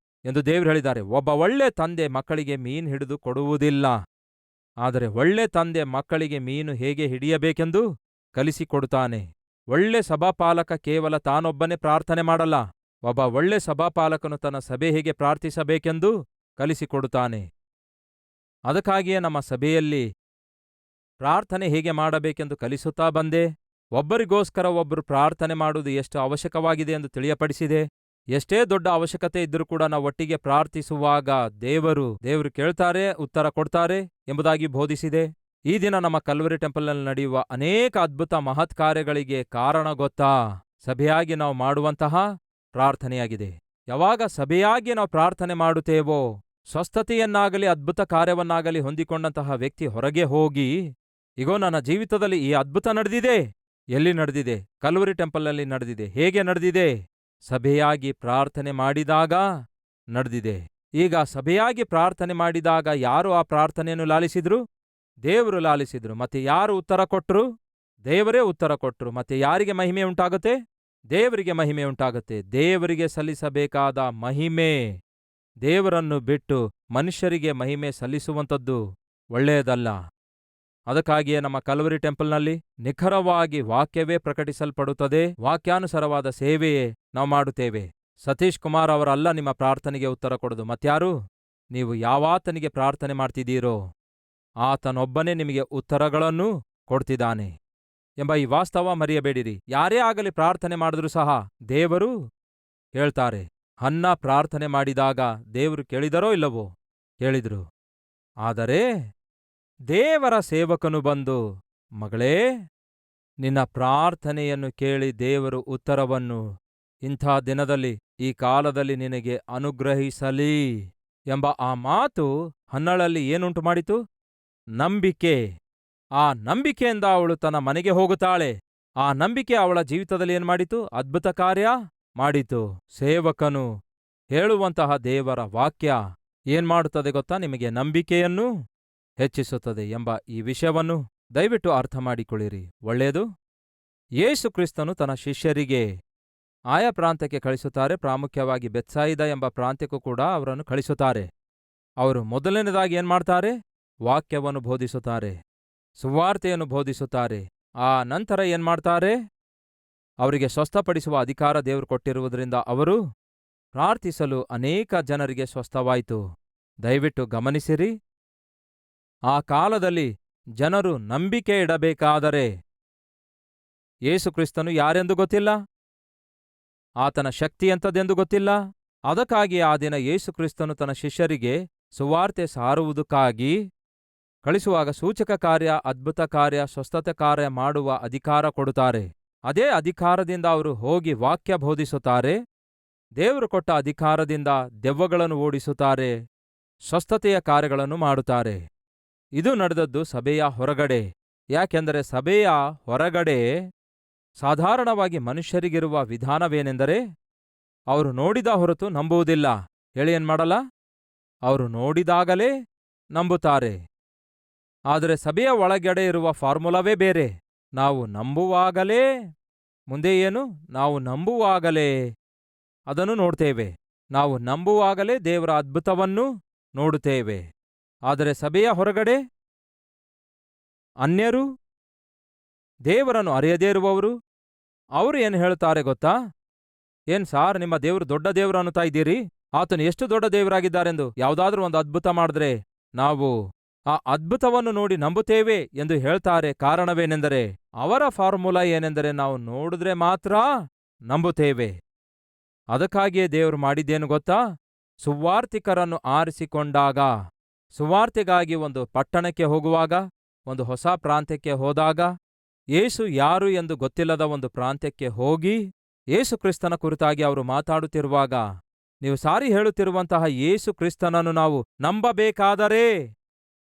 ಎಂದು ದೇವರು ಹೇಳಿದ್ದಾರೆ. ಒಬ್ಬ ಒಳ್ಳೆ ತಂದೆ ಮಕ್ಕಳಿಗೆ ಮೀನು ಹಿಡಿದು ಕೊಡುವುದಿಲ್ಲ, ಆದರೆ ಒಳ್ಳೆ ತಂದೆ ಮಕ್ಕಳಿಗೆ ಮೀನು ಹೇಗೆ ಹಿಡಿಯಬೇಕೆಂದು ಕಲಿಸಿಕೊಡುತ್ತಾನೆ. ಒಳ್ಳೆ ಸಭಾಪಾಲಕ ಕೇವಲ ತಾನೊಬ್ಬನೇ ಪ್ರಾರ್ಥನೆ ಮಾಡಲ್ಲ. ಒಬ್ಬ ಒಳ್ಳೆ ಸಭಾಪಾಲಕನು ತನ್ನ ಸಭೆ ಹೇಗೆ ಪ್ರಾರ್ಥಿಸಬೇಕೆಂದು ಕಲಿಸಿಕೊಡುತ್ತಾನೆ. ಅದಕ್ಕಾಗಿಯೇ ನಮ್ಮ ಸಭೆಯಲ್ಲಿ ಪ್ರಾರ್ಥನೆ ಹೇಗೆ ಮಾಡಬೇಕೆಂದು ಕಲಿಸುತ್ತಾ ಬಂದೆ. ಒಬ್ಬರಿಗೋಸ್ಕರ ಒಬ್ಬರು ಪ್ರಾರ್ಥನೆ ಮಾಡುವುದು ಎಷ್ಟು ಅವಶ್ಯಕವಾಗಿದೆ ಎಂದು ತಿಳಿಯಪಡಿಸಿದೆ. ಎಷ್ಟೇ ದೊಡ್ಡ ಅವಶ್ಯಕತೆ ಇದ್ದರೂ ಕೂಡ ನಾವು ಒಟ್ಟಿಗೆ ಪ್ರಾರ್ಥಿಸುವಾಗ ದೇವರು ಕೇಳ್ತಾರೆ, ಉತ್ತರ ಕೊಡ್ತಾರೆ ಎಂಬುದಾಗಿ ಬೋಧಿಸಿದೆ. ಈ ದಿನ ನಮ್ಮ ಕಲ್ವರಿ ಟೆಂಪಲ್ನಲ್ಲಿ ನಡೆಯುವ ಅನೇಕ ಅದ್ಭುತ ಮಹತ್ ಕಾರ್ಯಗಳಿಗೆ ಕಾರಣ ಗೊತ್ತಾ? ಸಭೆಯಾಗಿ ನಾವು ಮಾಡುವಂತಹ ಪ್ರಾರ್ಥನೆಯಾಗಿದೆ. ಯಾವಾಗ ಸಭೆಯಾಗಿ ನಾವು ಪ್ರಾರ್ಥನೆ ಮಾಡುತ್ತೇವೋ, ಸ್ವಸ್ಥತೆಯನ್ನಾಗಲಿ ಅದ್ಭುತ ಕಾರ್ಯವನ್ನಾಗಲಿ ಹೊಂದಿಕೊಂಡಂತಹ ವ್ಯಕ್ತಿ ಹೊರಗೆ ಹೋಗಿ, ಇಗೋ ನನ್ನ ಜೀವಿತದಲ್ಲಿ ಈ ಅದ್ಭುತ ನಡೆದಿದೆ. ಎಲ್ಲಿ ನಡೆದಿದೆ? ಕಲ್ವರಿ ಟೆಂಪಲ್ನಲ್ಲಿ ನಡೆದಿದೆ. ಹೇಗೆ ನಡೆದಿದೆ? ಸಭೆಯಾಗಿ ಪ್ರಾರ್ಥನೆ ಮಾಡಿದಾಗ ನಡೆದಿದೆ. ಈಗ ಸಭೆಯಾಗಿ ಪ್ರಾರ್ಥನೆ ಮಾಡಿದಾಗ ಯಾರು ಆ ಪ್ರಾರ್ಥನೆಯನ್ನು ಲಾಲಿಸಿದ್ರು? ದೇವರು ಲಾಲಿಸಿದ್ರು. ಮತ್ತೆ ಯಾರು ಉತ್ತರ ಕೊಟ್ರು? ದೇವರೇ ಉತ್ತರ ಕೊಟ್ರು. ಮತ್ತೆ ಯಾರಿಗೆ ಮಹಿಮೆ ಉಂಟಾಗುತ್ತೆ? ದೇವರಿಗೆ ಮಹಿಮೆ ಉಂಟಾಗುತ್ತೆ. ದೇವರಿಗೆ ಸಲ್ಲಿಸಬೇಕಾದ ಮಹಿಮೆ. ದೇವರನ್ನು ಬಿಟ್ಟು ಮನುಷ್ಯರಿಗೆ ಮಹಿಮೆ ಸಲ್ಲಿಸುವಂಥದ್ದು ಒಳ್ಳೆಯದಲ್ಲ. ಅದಕ್ಕಾಗಿಯೇ ನಮ್ಮ ಕಲ್ವರಿ ಟೆಂಪಲ್ನಲ್ಲಿ ನಿಖರವಾಗಿ ವಾಕ್ಯವೇ ಪ್ರಕಟಿಸಲ್ಪಡುತ್ತದೆ. ವಾಕ್ಯಾನುಸಾರವಾದ ಸೇವೆಯೇ ನಾವು ಮಾಡುತ್ತೇವೆ. ಸತೀಶ್ ಕುಮಾರ್ ಅವರಲ್ಲ ನಿಮ್ಮ ಪ್ರಾರ್ಥನೆಗೆ ಉತ್ತರ ಕೊಡೋದು. ಮತ್ಯಾರು? ನೀವು ಯಾವಾತನಿಗೆ ಪ್ರಾರ್ಥನೆ ಮಾಡ್ತಿದ್ದೀರೋ ಆತನೊಬ್ಬನೇ ನಿಮಗೆ ಉತ್ತರಗಳನ್ನು ಕೊಡ್ತಿದ್ದಾನೆ ಎಂಬ ಈ ವಾಸ್ತವ ಮರೆಯಬೇಡಿರಿ. ಯಾರೇ ಆಗಲಿ ಪ್ರಾರ್ಥನೆ ಮಾಡಿದ್ರೂ ಸಹ ದೇವರು ಹೇಳ್ತಾರೆ. ಹನ್ನ ಪ್ರಾರ್ಥನೆ ಮಾಡಿದಾಗ ದೇವರು ಕೇಳಿದರೋ ಇಲ್ಲವೋ? ಕೇಳಿದ್ರು. ಆದರೆ ದೇವರ ಸೇವಕನು ಬಂದು, ಮಗಳೇ, ನಿನ್ನ ಪ್ರಾರ್ಥನೆಯನ್ನು ಕೇಳಿ ದೇವರು ಉತ್ತರವನ್ನು ಇಂಥ ದಿನದಲ್ಲಿ, ಈ ಕಾಲದಲ್ಲಿ ನಿನಗೆ ಅನುಗ್ರಹಿಸಲಿ ಎಂಬ ಆ ಮಾತು ಹನ್ನಳಲ್ಲಿ ಏನುಂಟು ಮಾಡಿತು? ನಂಬಿಕೆ. ಆ ನಂಬಿಕೆಯಿಂದ ಅವಳು ತನ್ನ ಮನೆಗೆ ಹೋಗುತ್ತಾಳೆ. ಆ ನಂಬಿಕೆ ಅವಳ ಜೀವಿತದಲ್ಲಿ ಏನ್ ಮಾಡಿತು? ಅದ್ಭುತ ಕಾರ್ಯ ಮಾಡಿತು. ಸೇವಕನು ಹೇಳುವಂತಹ ದೇವರ ವಾಕ್ಯ ಏನ್ ಮಾಡುತ್ತದೆ ಗೊತ್ತಾ? ನಿಮಗೆ ನಂಬಿಕೆಯನ್ನು ಹೆಚ್ಚಿಸುತ್ತದೆ ಎಂಬ ಈ ವಿಷಯವನ್ನು ದಯವಿಟ್ಟು ಅರ್ಥ ಮಾಡಿಕೊಳ್ಳಿರಿ. ಒಳ್ಳೆಯದು. ಯೇಸು ಕ್ರಿಸ್ತನು ತನ್ನ ಶಿಷ್ಯರಿಗೆ ಆಯಾ ಪ್ರಾಂತ್ಯಕ್ಕೆ ಕಳಿಸುತ್ತಾರೆ. ಪ್ರಾಮುಖ್ಯವಾಗಿ ಬೆತ್ಸಾಯಿದ ಎಂಬ ಪ್ರಾಂತ್ಯಕ್ಕೂ ಕೂಡ ಅವರನ್ನು ಕಳಿಸುತ್ತಾರೆ. ಅವರು ಮೊದಲನೇದಾಗಿ ಏನ್ ಮಾಡ್ತಾರೆ? ವಾಕ್ಯವನ್ನು ಬೋಧಿಸುತ್ತಾರೆ, ಸುವಾರ್ತೆಯನ್ನು ಬೋಧಿಸುತ್ತಾರೆ. ಆ ನಂತರ ಏನ್ ಮಾಡ್ತಾರೆ? ಅವರಿಗೆ ಸ್ವಸ್ಥಪಡಿಸುವ ಅಧಿಕಾರ ದೇವರು ಕೊಟ್ಟಿರುವುದರಿಂದ ಅವರು ಪ್ರಾರ್ಥಿಸಲು ಅನೇಕ ಜನರಿಗೆ ಸ್ವಸ್ಥವಾಯಿತು. ದಯವಿಟ್ಟು ಗಮನಿಸಿರಿ. ಆ ಕಾಲದಲ್ಲಿ ಜನರು ನಂಬಿಕೆ ಇಡಬೇಕಾದರೆ ಯೇಸುಕ್ರಿಸ್ತನು ಯಾರೆಂದು ಗೊತ್ತಿಲ್ಲ, ಆತನ ಶಕ್ತಿ ಎಂಥದೆಂದು ಗೊತ್ತಿಲ್ಲ. ಅದಕ್ಕಾಗಿ ಆ ದಿನ ಯೇಸುಕ್ರಿಸ್ತನು ತನ್ನ ಶಿಷ್ಯರಿಗೆ ಸುವಾರ್ತೆ ಸಾರುವುದಕ್ಕಾಗಿ ಕಳಿಸುವಾಗ ಸೂಚಕ ಕಾರ್ಯ, ಅದ್ಭುತ ಕಾರ್ಯ, ಸ್ವಸ್ಥತೆ ಕಾರ್ಯ ಮಾಡುವ ಅಧಿಕಾರ ಕೊಡುತ್ತಾರೆ. ಅದೇ ಅಧಿಕಾರದಿಂದ ಅವರು ಹೋಗಿ ವಾಕ್ಯ ಬೋಧಿಸುತ್ತಾರೆ. ದೇವರು ಕೊಟ್ಟ ಅಧಿಕಾರದಿಂದ ದೆವ್ವಗಳನ್ನು ಓಡಿಸುತ್ತಾರೆ, ಸ್ವಸ್ಥತೆಯ ಕಾರ್ಯಗಳನ್ನು ಮಾಡುತ್ತಾರೆ. ಇದು ನಡೆದದ್ದು ಸಭೆಯ ಹೊರಗಡೆ. ಯಾಕೆಂದರೆ ಸಭೆಯ ಹೊರಗಡೆ ಸಾಧಾರಣವಾಗಿ ಮನುಷ್ಯರಿಗಿರುವ ವಿಧಾನವೇನೆಂದರೆ ಅವರು ನೋಡಿದ ಹೊರತು ನಂಬುವುದಿಲ್ಲ. ಹೇಳಿ ಏನ್ಮಾಡಲ್ಲ, ಅವರು ನೋಡಿದಾಗಲೇ ನಂಬುತ್ತಾರೆ. ಆದರೆ ಸಭೆಯ ಒಳಗಡೆ ಇರುವ ಫಾರ್ಮುಲಾವೇ ಬೇರೆ. ನಾವು ನಂಬುವಾಗಲೇ, ಮುಂದೆ ಏನು, ನಾವು ನಂಬುವಾಗಲೇ ಅದನ್ನು ನೋಡ್ತೇವೆ. ನಾವು ನಂಬುವಾಗಲೇ ದೇವರ ಅದ್ಭುತವನ್ನು ನೋಡುತ್ತೇವೆ. ಆದರೆ ಸಭೆಯ ಹೊರಗಡೆ ಅನ್ಯರು, ದೇವರನ್ನು ಅರಿಯದೇ ಇರುವವರು, ಅವರು ಏನು ಹೇಳ್ತಾರೆ ಗೊತ್ತಾ? ಏನ್ ಸಾರ್, ನಿಮ್ಮ ದೇವರು ದೊಡ್ಡ ದೇವರು ಅನ್ನುತ್ತಾ ಇದ್ದೀರಿ, ಆತನು ಎಷ್ಟು ದೊಡ್ಡ ದೇವರಾಗಿದ್ದಾರೆಂದು ಯಾವುದಾದ್ರೂ ಒಂದು ಅದ್ಭುತ ಮಾಡಿದ್ರೆ ನಾವು ಆ ಅದ್ಭುತವನ್ನು ನೋಡಿ ನಂಬುತ್ತೇವೆ ಎಂದು ಹೇಳ್ತಾರೆ. ಕಾರಣವೇನೆಂದರೆ ಅವರ ಫಾರ್ಮುಲಾ ಏನೆಂದರೆ ನಾವು ನೋಡಿದ್ರೆ ಮಾತ್ರ ನಂಬುತ್ತೇವೆ. ಅದಕ್ಕಾಗಿಯೇ ದೇವರು ಮಾಡಿದ್ದೇನು ಗೊತ್ತಾ? ಸುವಾರ್ತಿಕರನ್ನು ಆರಿಸಿಕೊಂಡಾಗ, ಸುವಾರ್ತೆಗಾಗಿ ಒಂದು ಪಟ್ಟಣಕ್ಕೆ ಹೋಗುವಾಗ, ಒಂದು ಹೊಸ ಪ್ರಾಂತ್ಯಕ್ಕೆ ಹೋದಾಗ, ಯೇಸು ಯಾರು ಎಂದು ಗೊತ್ತಿಲ್ಲದ ಒಂದು ಪ್ರಾಂತ್ಯಕ್ಕೆ ಹೋಗಿ ಯೇಸು ಕ್ರಿಸ್ತನ ಕುರಿತಾಗಿ ಅವರು ಮಾತಾಡುತ್ತಿರುವಾಗ ನೀವು ಸಾರಿ ಹೇಳುತ್ತಿರುವಂತಹ ಯೇಸು ಕ್ರಿಸ್ತನನ್ನು ನಾವು ನಂಬಬೇಕಾದರೆ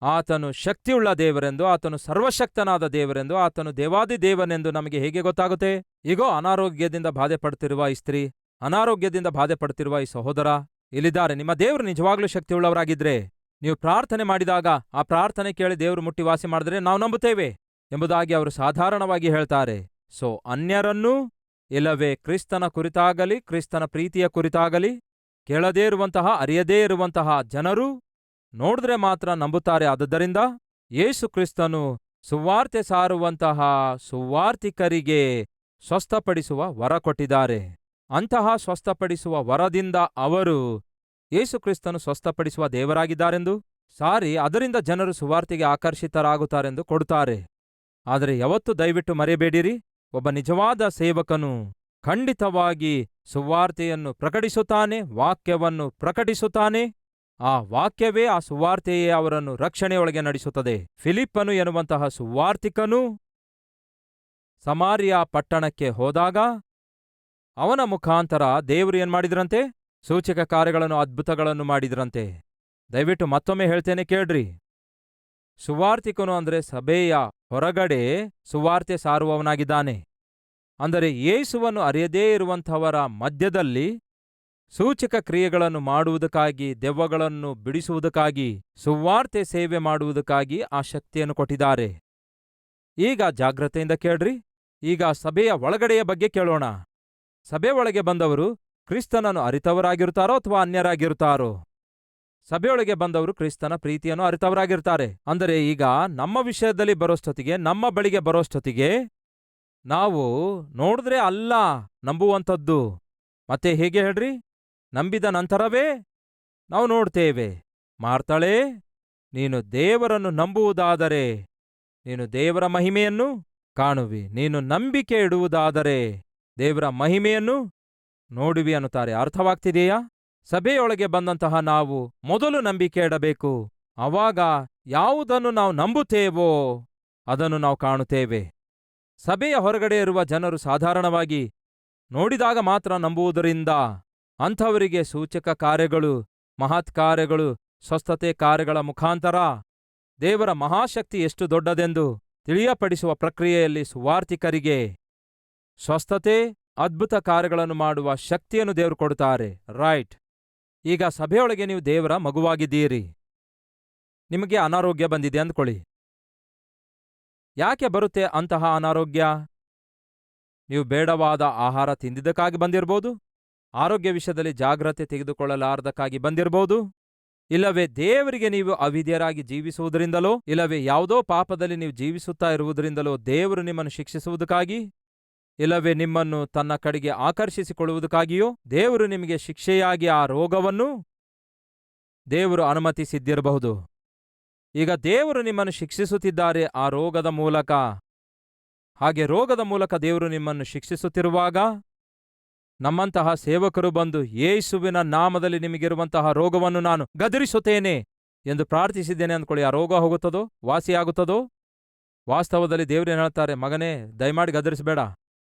ಆತನು ಶಕ್ತಿಯುಳ್ಳ ದೇವರೆಂದು, ಆತನು ಸರ್ವಶಕ್ತನಾದ ದೇವರೆಂದು, ಆತನು ದೇವಾದಿ ದೇವನೆಂದು ನಮಗೆ ಹೇಗೆ ಗೊತ್ತಾಗುತ್ತೆ? ಈಗೋ ಅನಾರೋಗ್ಯದಿಂದ ಬಾಧೆಪಡುತ್ತಿರುವ ಈ ಸ್ತ್ರೀ, ಅನಾರೋಗ್ಯದಿಂದ ಬಾಧೆಪಡುತ್ತಿರುವ ಈ ಸಹೋದರ ಇಲ್ಲಿದ್ದಾರೆ. ನಿಮ್ಮ ದೇವರು ನಿಜವಾಗ್ಲೂ ಶಕ್ತಿಯುಳ್ಳವರಾಗಿದ್ರೆ ನೀವು ಪ್ರಾರ್ಥನೆ ಮಾಡಿದಾಗ ಆ ಪ್ರಾರ್ಥನೆ ಕೇಳಿ ದೇವರು ಮುಟ್ಟಿ ವಾಸಿ ಮಾಡಿದ್ರೆ ನಾವು ನಂಬುತ್ತೇವೆ ಎಂಬುದಾಗಿ ಅವರು ಸಾಧಾರಣವಾಗಿ ಹೇಳ್ತಾರೆ. ಸೊ ಅನ್ಯರನ್ನೂ ಇಲ್ಲವೇ ಕ್ರಿಸ್ತನ ಕುರಿತಾಗಲಿ, ಕ್ರಿಸ್ತನ ಪ್ರೀತಿಯ ಕುರಿತಾಗಲಿ ಕೇಳದೇ ಇರುವಂತಹ, ಅರಿಯದೇ ಇರುವಂತಹ ಜನರು ನೋಡಿದ್ರೆ ಮಾತ್ರ ನಂಬುತ್ತಾರೆ. ಆದುದರಿಂದ ಯೇಸು ಕ್ರಿಸ್ತನು ಸುವಾರ್ತೆ ಸಾರುವಂತಹ ಸುವಾರ್ತಿಕರಿಗೆ ಸ್ವಸ್ಥಪಡಿಸುವ ವರ ಕೊಟ್ಟಿದ್ದಾರೆ. ಅಂತಹ ಸ್ವಸ್ಥಪಡಿಸುವ ವರದಿಂದ ಅವರು ಯೇಸು ಕ್ರಿಸ್ತನು ಸ್ವಸ್ಥಪಡಿಸುವ ದೇವರಾಗಿದ್ದಾರೆಂದು ಸಾರಿ ಅದರಿಂದ ಜನರು ಸುವಾರ್ತೆಗೆ ಆಕರ್ಷಿತರಾಗುತ್ತಾರೆಂದು ಕೊಡುತ್ತಾರೆ. ಆದರೆ ಯಾವತ್ತೂ ದಯವಿಟ್ಟು ಮರೆಯಬೇಡಿರಿ, ಒಬ್ಬ ನಿಜವಾದ ಸೇವಕನು ಖಂಡಿತವಾಗಿ ಸುವಾರ್ತೆಯನ್ನು ಪ್ರಕಟಿಸುತ್ತಾನೆ, ವಾಕ್ಯವನ್ನು ಪ್ರಕಟಿಸುತ್ತಾನೆ. ಆ ವಾಕ್ಯವೇ, ಆ ಸುವಾರ್ತೆಯೇ ಅವರನ್ನು ರಕ್ಷಣೆಯೊಳಗೆ ನಡೆಸುತ್ತದೆ. ಫಿಲಿಪ್ಪನು ಎನ್ನುವಂತಹ ಸುವಾರ್ತಿಕನು ಸಮಾರ್ಯ ಪಟ್ಟಣಕ್ಕೆ ಹೋದಾಗ ಅವನ ಮುಖಾಂತರ ದೇವರು ಏನ್ಮಾಡಿದ್ರಂತೆ? ಸೂಚಕ ಕಾರ್ಯಗಳನ್ನು, ಅದ್ಭುತಗಳನ್ನು ಮಾಡಿದ್ರಂತೆ. ದಯವಿಟ್ಟು ಮತ್ತೊಮ್ಮೆ ಹೇಳ್ತೇನೆ ಕೇಳ್ರಿ. ಸುವಾರ್ತಿಕನು ಅಂದರೆ ಸಭೆಯ ಹೊರಗಡೆ ಸುವಾರ್ತೆ ಸಾರುವವನಾಗಿದ್ದಾನೆ. ಅಂದರೆ ಯೇಸುವನ್ನು ಅರಿಯದೇ ಇರುವಂಥವರ ಮಧ್ಯದಲ್ಲಿ ಸೂಚಕ ಕ್ರಿಯೆಗಳನ್ನು ಮಾಡುವುದಕ್ಕಾಗಿ, ದೆವ್ವಗಳನ್ನು ಬಿಡಿಸುವುದಕ್ಕಾಗಿ, ಸುವಾರ್ತೆ ಸೇವೆ ಮಾಡುವುದಕ್ಕಾಗಿ ಆ ಶಕ್ತಿಯನ್ನು ಕೊಟ್ಟಿದ್ದಾರೆ. ಈಗ ಜಾಗ್ರತೆಯಿಂದ ಕೇಳ್ರಿ. ಈಗ ಸಭೆಯ ಒಳಗಡೆಯ ಬಗ್ಗೆ ಕೇಳೋಣ. ಸಭೆ ಒಳಗೆ ಬಂದವರು ಕ್ರಿಸ್ತನನ್ನು ಅರಿತವರಾಗಿರುತ್ತಾರೋ ಅಥವಾ ಅನ್ಯರಾಗಿರುತ್ತಾರೋ? ಸಭೆಯೊಳಗೆ ಬಂದವರು ಕ್ರಿಸ್ತನ ಪ್ರೀತಿಯನ್ನು ಅರಿತವರಾಗಿರ್ತಾರೆ. ಅಂದರೆ ಈಗ ನಮ್ಮ ವಿಷಯದಲ್ಲಿ ಬರೋಷ್ಟೊತ್ತಿಗೆ, ನಮ್ಮ ಬಳಿಗೆ ಬರೋಷ್ಟೊತ್ತಿಗೆ ನಾವು ನೋಡಿದ್ರೆ ಅಲ್ಲ ನಂಬುವಂಥದ್ದು. ಮತ್ತೆ ಹೇಗೆ ಹೇಳ್ರಿ? ನಂಬಿದ ನಂತರವೇ ನಾವು ನೋಡ್ತೇವೆ. ಮಾರ್ತಾಳೇ, ನೀನು ದೇವರನ್ನು ನಂಬುವುದಾದರೆ ನೀನು ದೇವರ ಮಹಿಮೆಯನ್ನು ಕಾಣುವಿ, ನೀನು ನಂಬಿಕೆ ಇಡುವುದಾದರೆ ದೇವರ ಮಹಿಮೆಯನ್ನು ನೋಡುವಿ ಅನ್ನುತ್ತಾರೆ. ಅರ್ಥವಾಗ್ತಿದೆಯಾ? ಸಭೆಯೊಳಗೆ ಬಂದಂತಹ ನಾವು ಮೊದಲು ನಂಬಿಕೆ ಇಡಬೇಕು. ಆವಾಗ ಯಾವುದನ್ನು ನಾವು ನಂಬುತ್ತೇವೋ ಅದನ್ನು ನಾವು ಕಾಣುತ್ತೇವೆ. ಸಭೆಯ ಹೊರಗಡೆ ಇರುವ ಜನರು ಸಾಧಾರಣವಾಗಿ ನೋಡಿದಾಗ ಮಾತ್ರ ನಂಬುವುದರಿಂದ ಅಂಥವರಿಗೆ ಸೂಚಕ ಕಾರ್ಯಗಳು, ಮಹತ್ ಕಾರ್ಯಗಳು, ಸ್ವಸ್ಥತೆ ಕಾರ್ಯಗಳ ಮುಖಾಂತರ ದೇವರ ಮಹಾಶಕ್ತಿ ಎಷ್ಟು ದೊಡ್ಡದೆಂದು ತಿಳಿಯಪಡಿಸುವ ಪ್ರಕ್ರಿಯೆಯಲ್ಲಿ ಸುವಾರ್ತಿಕರಿಗೆ ಸ್ವಸ್ಥತೆ, ಅದ್ಭುತ ಕಾರ್ಯಗಳನ್ನು ಮಾಡುವ ಶಕ್ತಿಯನ್ನು ದೇವರು ಕೊಡುತ್ತಾರೆ. ರೈಟ್. ಈಗ ಸಭೆಯೊಳಗೆ ನೀವು ದೇವರ ಮಗುವಾಗಿದ್ದೀರಿ. ನಿಮಗೆ ಅನಾರೋಗ್ಯ ಬಂದಿದೆ ಅಂದ್ಕೊಳ್ಳಿ. ಯಾಕೆ ಬರುತ್ತೆ ಅಂತಹ ಅನಾರೋಗ್ಯ? ನೀವು ಬೇಡವಾದ ಆಹಾರ ತಿಂದಿದ್ದಕ್ಕಾಗಿ ಬಂದಿರಬಹುದು, ಆರೋಗ್ಯ ವಿಷಯದಲ್ಲಿ ಜಾಗ್ರತೆ ತೆಗೆದುಕೊಳ್ಳಲಾರದಕ್ಕಾಗಿ ಬಂದಿರಬಹುದು, ಇಲ್ಲವೇ ದೇವರಿಗೆ ನೀವು ಅವಿಧೇಯರಾಗಿ ಜೀವಿಸುವುದರಿಂದಲೋ, ಇಲ್ಲವೇ ಯಾವುದೋ ಪಾಪದಲ್ಲಿ ನೀವು ಜೀವಿಸುತ್ತಾ ಇರುವುದರಿಂದಲೋ ದೇವರು ನಿಮ್ಮನ್ನು ಶಿಕ್ಷಿಸುವುದಕ್ಕಾಗಿ, ಇಲ್ಲವೇ ನಿಮ್ಮನ್ನು ತನ್ನ ಕಡೆಗೆ ಆಕರ್ಷಿಸಿಕೊಳ್ಳುವುದಕ್ಕಾಗಿಯೋ ದೇವರು ನಿಮಗೆ ಶಿಕ್ಷೆಯಾಗಿ ಆ ರೋಗವನ್ನು ದೇವರು ಅನುಮತಿಸಿದ್ದಿರಬಹುದು. ಈಗ ದೇವರು ನಿಮ್ಮನ್ನು ಶಿಕ್ಷಿಸುತ್ತಿದ್ದಾರೆ ಆ ರೋಗದ ಮೂಲಕ. ಹಾಗೆ ರೋಗದ ಮೂಲಕ ದೇವರು ನಿಮ್ಮನ್ನು ಶಿಕ್ಷಿಸುತ್ತಿರುವಾಗ ನಮ್ಮಂತಹ ಸೇವಕರು ಬಂದು ಯೇಸುವಿನ ನಾಮದಲ್ಲಿ ನಿಮಗಿರುವಂತಹ ರೋಗವನ್ನು ನಾನು ಗದರಿಸುತ್ತೇನೆ ಎಂದು ಪ್ರಾರ್ಥಿಸಿದ್ದೇನೆ ಅಂದ್ಕೊಳ್ಳಿ. ಆ ರೋಗ ಹೋಗುತ್ತದೋ, ವಾಸಿಯಾಗುತ್ತದೋ? ವಾಸ್ತವದಲ್ಲಿ ದೇವ್ರೇನು ಹೇಳ್ತಾರೆ, ಮಗನೇ ದಯಮಾಡಿ ಗದರಿಸಬೇಡ.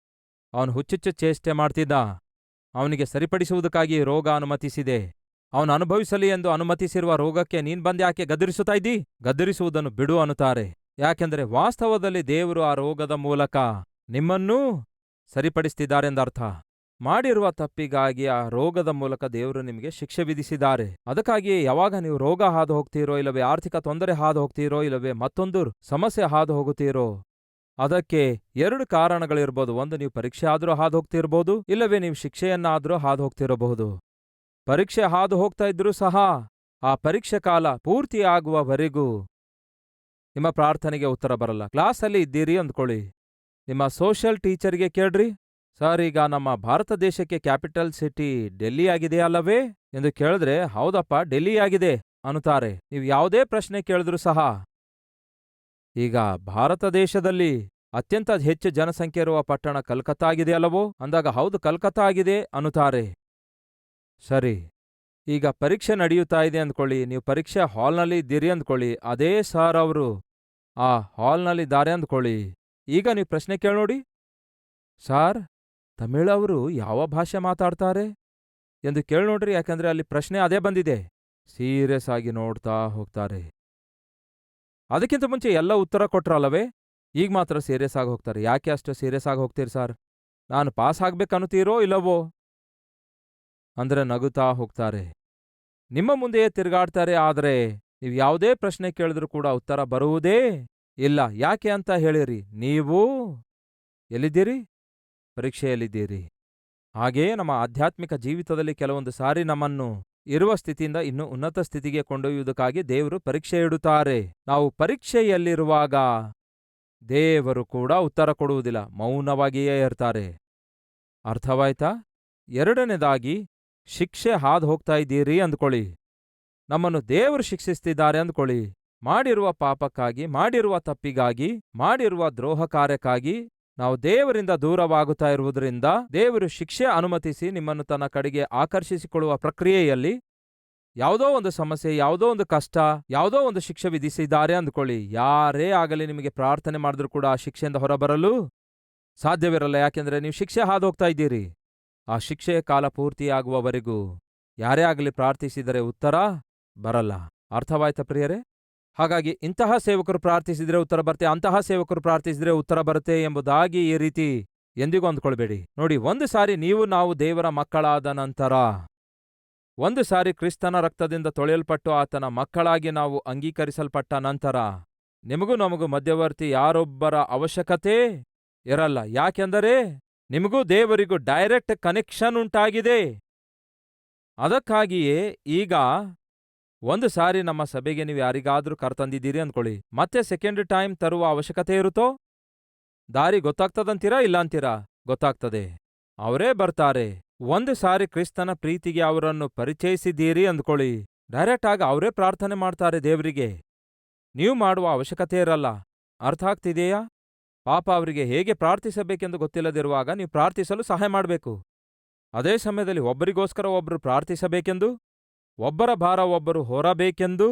ಅವನು ಹುಚ್ಚುಚ್ಚು ಚೇಷ್ಟೆ ಮಾಡ್ತಿದ್ದ. ಅವನಿಗೆ ಸರಿಪಡಿಸುವುದಕ್ಕಾಗಿ ರೋಗ ಅನುಮತಿಸಿದೆ. ಅವನು ಅನುಭವಿಸಲಿ ಎಂದು ಅನುಮತಿಸಿರುವ ರೋಗಕ್ಕೆ ನೀನ್ ಬಂದು ಯಾಕೆ ಗದರಿಸುತ್ತಾ ಇದ್ದೀ? ಗದರಿಸುವುದನ್ನು ಬಿಡು ಅನ್ನುತ್ತಾರೆ. ಯಾಕೆಂದರೆ ವಾಸ್ತವದಲ್ಲಿ ದೇವರು ಆ ರೋಗದ ಮೂಲಕ ನಿಮ್ಮನ್ನೂ ಸರಿಪಡಿಸ್ತಿದ್ದಾರೆಂದರ್ಥ. ಮಾಡಿರುವ ತಪ್ಪಿಗಾಗಿ ಆ ರೋಗದ ಮೂಲಕ ದೇವರು ನಿಮಗೆ ಶಿಕ್ಷೆ ವಿಧಿಸಿದ್ದಾರೆ. ಅದಕ್ಕಾಗಿ ಯಾವಾಗ ನೀವು ರೋಗ ಹಾದು ಹೋಗ್ತೀರೋ, ಇಲ್ಲವೇ ಆರ್ಥಿಕ ತೊಂದರೆ ಹಾದು ಹೋಗ್ತೀರೋ, ಇಲ್ಲವೇ ಮತ್ತೊಂದು ಸಮಸ್ಯೆ ಹಾದು ಹೋಗುತ್ತೀರೋ, ಅದಕ್ಕೆ 2 ಕಾರಣಗಳಿರ್ಬೋದು. ಒಂದು, ನೀವು ಪರೀಕ್ಷೆ ಆದರೂ ಹಾದು ಹೋಗ್ತಿರ್ಬೋದು, ಇಲ್ಲವೇ ನೀವು ಶಿಕ್ಷೆಯನ್ನಾದರೂ ಹಾದು ಹೋಗ್ತಿರಬಹುದು. ಪರೀಕ್ಷೆ ಹಾದು ಹೋಗ್ತಾ ಇದ್ರೂ ಸಹ ಆ ಪರೀಕ್ಷೆ ಕಾಲ ಪೂರ್ತಿ ಆಗುವವರೆಗೂ ನಿಮ್ಮ ಪ್ರಾರ್ಥನೆಗೆ ಉತ್ತರ ಬರಲ್ಲ. ಕ್ಲಾಸಲ್ಲಿ ಇದ್ದೀರಿ ಅಂದ್ಕೊಳ್ಳಿ, ನಿಮ್ಮ ಸೋಷಿಯಲ್ ಟೀಚರ್ಗೆ ಕೇಳ್ರಿ, ಸರ್ ಈಗ ನಮ್ಮ ಭಾರತ ದೇಶಕ್ಕೆ ಕ್ಯಾಪಿಟಲ್ ಸಿಟಿ ಡೆಲ್ಲಿ ಆಗಿದೆ ಅಲ್ಲವೇ ಎಂದು ಕೇಳಿದ್ರೆ, ಹೌದಪ್ಪ ಡೆಲ್ಲಿ ಆಗಿದೆ ಅನ್ನುತ್ತಾರೆ. ನೀವು ಯಾವುದೇ ಪ್ರಶ್ನೆ ಕೇಳಿದ್ರೂ ಸಹ, ಈಗ ಭಾರತ ದೇಶದಲ್ಲಿ ಅತ್ಯಂತ ಹೆಚ್ಚು ಜನಸಂಖ್ಯೆ ಇರುವ ಪಟ್ಟಣ ಕಲ್ಕತ್ತಾ ಆಗಿದೆ ಅಲ್ಲವೋ ಅಂದಾಗ, ಹೌದು ಕಲ್ಕತ್ತಾ ಆಗಿದೆ ಅನ್ನುತ್ತಾರೆ. ಸರಿ, ಈಗ ಪರೀಕ್ಷೆ ನಡೆಯುತ್ತಾ ಇದೆ ಅಂದ್ಕೊಳ್ಳಿ, ನೀವು ಪರೀಕ್ಷೆ ಹಾಲ್ನಲ್ಲಿ ಇದ್ದೀರಿ ಅಂದ್ಕೊಳ್ಳಿ, ಅದೇ ಸರ್ ಅವರು ಆ ಹಾಲ್ನಲ್ಲಿದ್ದಾರೆ ಅಂದ್ಕೊಳ್ಳಿ. ಈಗ ನೀವು ಪ್ರಶ್ನೆ ಕೇಳಿ ನೋಡಿ, ಸಾರ್ ತಮಿಳವರು ಯಾವ ಭಾಷೆ ಮಾತಾಡ್ತಾರೆ ಎಂದು ಕೇಳಿ ನೋಡ್ರಿ. ಯಾಕಂದ್ರೆ ಅಲ್ಲಿ ಪ್ರಶ್ನೆ ಅದೇ ಬಂದಿದೆ. ಸೀರಿಯಸ್ ಆಗಿ ನೋಡ್ತಾ ಹೋಗ್ತಾರೆ. ಅದಕ್ಕಿಂತ ಮುಂಚೆ ಎಲ್ಲ ಉತ್ತರ ಕೊಟ್ರಲ್ಲವೇ, ಈಗ ಮಾತ್ರ ಸೀರಿಯಸ್ ಆಗಿ ಹೋಗ್ತಾರೆ. ಯಾಕೆ ಅಷ್ಟು ಸೀರಿಯಸ್ ಆಗಿ ಹೋಗ್ತೀರಿ ಸರ್? ನಾನು ಪಾಸ್ ಆಗ್ಬೇಕನ್ನುತ್ತೀರೋ ಇಲ್ಲವೋ ಅಂದ್ರೆ ನಗುತ್ತಾ ಹೋಗ್ತಾರೆ. ನಿಮ್ಮ ಮುಂದೆಯೇ ತಿರುಗಾಡ್ತಾರೆ. ಆದರೆ ನೀವು ಯಾವುದೇ ಪ್ರಶ್ನೆ ಕೇಳಿದ್ರೂ ಕೂಡ ಉತ್ತರ ಬರುವುದೇ ಇಲ್ಲ. ಯಾಕೆ ಅಂತ ಹೇಳಿರಿ, ನೀವು ಎಲ್ಲಿದ್ದೀರಿ? ಪರೀಕ್ಷೆಯಲ್ಲಿದ್ದೀರಿ. ಹಾಗೆಯೇ ನಮ್ಮ ಆಧ್ಯಾತ್ಮಿಕ ಜೀವಿತದಲ್ಲಿ ಕೆಲವೊಂದು ಸಾರಿ ನಮ್ಮನ್ನು ಇರುವ ಸ್ಥಿತಿಯಿಂದ ಇನ್ನೂ ಉನ್ನತ ಸ್ಥಿತಿಗೆ ಕೊಂಡೊಯ್ಯುವುದಕ್ಕಾಗಿ ದೇವರು ಪರೀಕ್ಷೆ ಇಡುತ್ತಾರೆ. ನಾವು ಪರೀಕ್ಷೆಯಲ್ಲಿರುವಾಗ ದೇವರು ಕೂಡ ಉತ್ತರ ಕೊಡುವುದಿಲ್ಲ, ಮೌನವಾಗಿಯೇ ಇರ್ತಾರೆ. ಅರ್ಥವಾಯ್ತಾ? 2ನೇದಾಗಿ, ಶಿಕ್ಷೆ ಹಾದು ಹೋಗ್ತಾ ಇದ್ದೀರಿ ಅಂದ್ಕೊಳ್ಳಿ, ನಮ್ಮನ್ನು ದೇವರು ಶಿಕ್ಷಿಸ್ತಿದ್ದಾರೆ ಅಂದ್ಕೊಳ್ಳಿ. ಮಾಡಿರುವ ಪಾಪಕ್ಕಾಗಿ, ಮಾಡಿರುವ ತಪ್ಪಿಗಾಗಿ, ಮಾಡಿರುವ ದ್ರೋಹ ಕಾರ್ಯಕ್ಕಾಗಿ ನಾವು ದೇವರಿಂದ ದೂರವಾಗುತ್ತಾ ಇರುವುದರಿಂದ ದೇವರು ಶಿಕ್ಷೆ ಅನುಮತಿಸಿ ನಿಮ್ಮನ್ನು ತನ್ನ ಕಡೆಗೆ ಆಕರ್ಷಿಸಿಕೊಳ್ಳುವ ಪ್ರಕ್ರಿಯೆಯಲ್ಲಿ ಯಾವುದೋ ಒಂದು ಸಮಸ್ಯೆ, ಯಾವುದೋ ಒಂದು ಕಷ್ಟ, ಯಾವುದೋ ಒಂದು ಶಿಕ್ಷೆ ವಿಧಿಸಿದ್ದಾರೆ ಅಂದ್ಕೊಳ್ಳಿ. ಯಾರೇ ಆಗಲಿ ನಿಮಗೆ ಪ್ರಾರ್ಥನೆ ಮಾಡಿದ್ರೂ ಕೂಡ ಆ ಶಿಕ್ಷೆಯಿಂದ ಹೊರಬರಲು ಸಾಧ್ಯವಿರಲ್ಲ. ಯಾಕೆಂದ್ರೆ ನೀವು ಶಿಕ್ಷೆ ಹಾದು ಹೋಗ್ತಾ ಇದ್ದೀರಿ. ಆ ಶಿಕ್ಷೆಯ ಕಾಲ ಪೂರ್ತಿಯಾಗುವವರೆಗೂ ಯಾರೇ ಆಗಲಿ ಪ್ರಾರ್ಥಿಸಿದರೆ ಉತ್ತರ ಬರಲ್ಲ. ಅರ್ಥವಾಯ್ತಾ ಪ್ರಿಯರೇ? ಹಾಗಾಗಿ ಇಂತಹ ಸೇವಕರು ಪ್ರಾರ್ಥಿಸಿದ್ರೆ ಉತ್ತರ ಬರುತ್ತೆ, ಅಂತಹ ಸೇವಕರು ಪ್ರಾರ್ಥಿಸಿದ್ರೆ ಉತ್ತರ ಬರುತ್ತೆ ಎಂಬುದಾಗಿ ಈ ರೀತಿ ಎಂದಿಗೂ ಅಂದ್ಕೊಳ್ಬೇಡಿ. ನೋಡಿ, ಒಂದು ಸಾರಿ ನಾವು ದೇವರ ಮಕ್ಕಳಾದ ನಂತರ, ಒಂದು ಸಾರಿ ಕ್ರಿಸ್ತನ ರಕ್ತದಿಂದ ತೊಳೆಯಲ್ಪಟ್ಟು ಆತನ ಮಕ್ಕಳಾಗಿ ನಾವು ಅಂಗೀಕರಿಸಲ್ಪಟ್ಟ ನಂತರ ನಿಮಗೂ ನಮಗೂ ಮಧ್ಯವರ್ತಿ ಯಾರೊಬ್ಬರ ಅವಶ್ಯಕತೆ ಇರಲ್ಲ. ಯಾಕೆಂದರೆ ನಿಮಗೂ ದೇವರಿಗೂ ಡೈರೆಕ್ಟ್ ಕನೆಕ್ಷನ್ ಉಂಟಾಗಿದೆ. ಅದಕ್ಕಾಗಿಯೇ ಈಗ ಒಂದು ಸಾರಿ ನಮ್ಮ ಸಭೆಗೆ ನೀವು ಯಾರಿಗಾದ್ರೂ ಕರ್ತಂದಿದ್ದೀರಿ ಅಂದ್ಕೊಳ್ಳಿ, ಮತ್ತೆ ಸೆಕೆಂಡ್ ಟೈಮ್ ತರುವ ಅವಶ್ಯಕತೆ ಇರುತ್ತೋ? ದಾರಿ ಗೊತ್ತಾಗ್ತದಂತೀರಾ ಇಲ್ಲ ಅಂತೀರಾ? ಗೊತ್ತಾಗ್ತದೆ, ಅವರೇ ಬರ್ತಾರೆ. ಒಂದು ಸಾರಿ ಕ್ರಿಸ್ತನ ಪ್ರೀತಿಗೆ ಅವರನ್ನು ಪರಿಚಯಿಸಿದ್ದೀರಿ ಅಂದ್ಕೊಳ್ಳಿ, ಡೈರೆಕ್ಟ್ ಆಗಿ ಅವರೇ ಪ್ರಾರ್ಥನೆ ಮಾಡ್ತಾರೆ ದೇವರಿಗೆ. ನೀವು ಮಾಡುವ ಅವಶ್ಯಕತೆ ಇರಲ್ಲ. ಅರ್ಥ ಆಗ್ತಿದೆಯಾ? ಪಾಪ ಅವರಿಗೆ ಹೇಗೆ ಪ್ರಾರ್ಥಿಸಬೇಕೆಂದು ಗೊತ್ತಿಲ್ಲದಿರುವಾಗ ನೀವು ಪ್ರಾರ್ಥಿಸಲು ಸಹಾಯ ಮಾಡಬೇಕು. ಅದೇ ಸಮಯದಲ್ಲಿ ಒಬ್ಬರಿಗೋಸ್ಕರ ಒಬ್ಬರು ಪ್ರಾರ್ಥಿಸಬೇಕೆಂದು, ಒಬ್ಬರ ಭಾರ ಒಬ್ಬರು ಹೊರಬೇಕೆಂದು,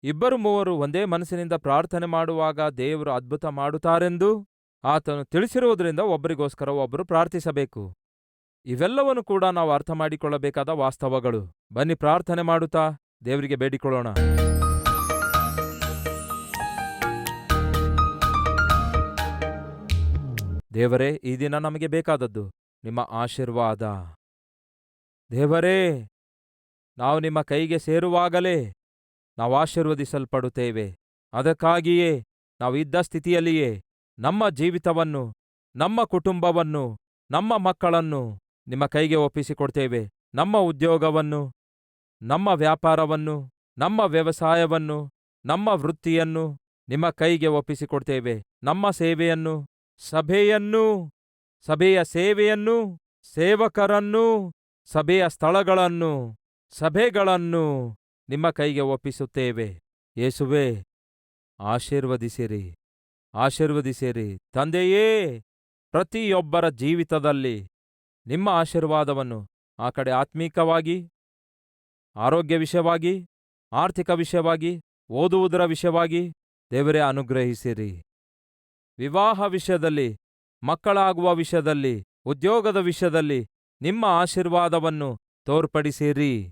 2-3 ಒಂದೇ ಮನಸ್ಸಿನಿಂದ ಪ್ರಾರ್ಥನೆ ಮಾಡುವಾಗ ದೇವರು ಅದ್ಭುತ ಮಾಡುತ್ತಾರೆಂದು ಆತನು ತಿಳಿಸಿರುವುದರಿಂದ ಒಬ್ಬರಿಗೋಸ್ಕರ ಒಬ್ಬರು ಪ್ರಾರ್ಥಿಸಬೇಕು. ಇವೆಲ್ಲವನ್ನು ಕೂಡ ನಾವು ಅರ್ಥ ಮಾಡಿಕೊಳ್ಳಬೇಕಾದ ವಾಸ್ತವಗಳು. ಬನ್ನಿ ಪ್ರಾರ್ಥನೆ ಮಾಡುತ್ತಾ ದೇವರಿಗೆ ಬೇಡಿಕೊಳ್ಳೋಣ. ದೇವರೇ, ಈ ದಿನ ನಮಗೆ ಬೇಕಾದದ್ದು ನಿಮ್ಮ ಆಶೀರ್ವಾದ. ದೇವರೇ, ನಾವು ನಿಮ್ಮ ಕೈಗೆ ಸೇರುವಾಗಲೇ ನಾವು ಆಶೀರ್ವದಿಸಲ್ಪಡುತ್ತೇವೆ. ಅದಕ್ಕಾಗಿಯೇ ನಾವು ಇದ್ದ ಸ್ಥಿತಿಯಲ್ಲಿಯೇ ನಮ್ಮ ಜೀವಿತವನ್ನು, ನಮ್ಮ ಕುಟುಂಬವನ್ನು, ನಮ್ಮ ಮಕ್ಕಳನ್ನು ನಿಮ್ಮ ಕೈಗೆ ಒಪ್ಪಿಸಿಕೊಡ್ತೇವೆ. ನಮ್ಮ ಉದ್ಯೋಗವನ್ನು, ನಮ್ಮ ವ್ಯಾಪಾರವನ್ನು, ನಮ್ಮ ವ್ಯವಸಾಯವನ್ನು, ನಮ್ಮ ವೃತ್ತಿಯನ್ನು ನಿಮ್ಮ ಕೈಗೆ ಒಪ್ಪಿಸಿಕೊಡ್ತೇವೆ. ನಮ್ಮ ಸೇವೆಯನ್ನು, ಸಭೆಯನ್ನು, ಸಭೆಯ ಸೇವೆಯನ್ನು, ಸೇವಕರನ್ನು, ಸಭೆಯ ಸ್ಥಳಗಳನ್ನು, ಸಭೆಗಳನ್ನು ನಿಮ್ಮ ಕೈಗೆ ಒಪ್ಪಿಸುತ್ತೇವೆ. ಯೇಸುವೇ, ಆಶೀರ್ವದಿಸಿರಿ, ಆಶೀರ್ವದಿಸಿರಿ. ತಂದೆಯೇ, ಪ್ರತಿಯೊಬ್ಬರ ಜೀವಿತದಲ್ಲಿ ನಿಮ್ಮ ಆಶೀರ್ವಾದವನ್ನು ಆ ಕಡೆ ಆತ್ಮೀಕವಾಗಿ, ಆರೋಗ್ಯ ವಿಷಯವಾಗಿ, ಆರ್ಥಿಕ ವಿಷಯವಾಗಿ, ಓದುವುದರ ವಿಷಯವಾಗಿ ದೇವರೇ ಅನುಗ್ರಹಿಸಿರಿ. ವಿವಾಹ ವಿಷಯದಲ್ಲಿ, ಮಕ್ಕಳಾಗುವ ವಿಷಯದಲ್ಲಿ, ಉದ್ಯೋಗದ ವಿಷಯದಲ್ಲಿ ನಿಮ್ಮ ಆಶೀರ್ವಾದವನ್ನು ತೋರ್ಪಡಿಸಿರಿ.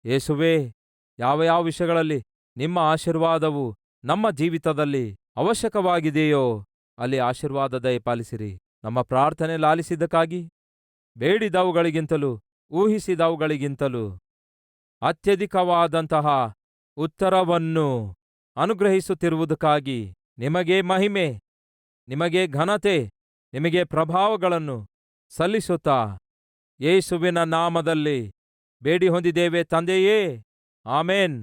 ಯೇಸುವೇ, ಯಾವ ಯಾವ ವಿಷಯಗಳಲ್ಲಿ ನಿಮ್ಮ ಆಶೀರ್ವಾದವು ನಮ್ಮ ಜೀವಿತದಲ್ಲಿ ಅವಶ್ಯಕವಾಗಿದೆಯೋ ಅಲ್ಲಿ ಆಶೀರ್ವಾದ ದಯಪಾಲಿಸಿರಿ. ನಮ್ಮ ಪ್ರಾರ್ಥನೆ ಲಾಲಿಸಿದ್ದಕ್ಕಾಗಿ, ಬೇಡಿದವುಗಳಿಗಿಂತಲೂ ಊಹಿಸಿದವುಗಳಿಗಿಂತಲೂ ಅತ್ಯಧಿಕವಾದಂತಹ ಉತ್ತರವನ್ನು ಅನುಗ್ರಹಿಸುತ್ತಿರುವುದಕ್ಕಾಗಿ ನಿಮಗೇ ಮಹಿಮೆ, ನಿಮಗೇ ಘನತೆ, ನಿಮಗೆ ಪ್ರಭಾವಗಳನ್ನು ಸಲ್ಲಿಸುತ್ತಾ ಯೇಸುವಿನ ನಾಮದಲ್ಲಿ ಬೇಡಿ ಹೊಂದಿದ್ದೇವೆ ತಂದೆಯೇ, ಆಮೇನ್.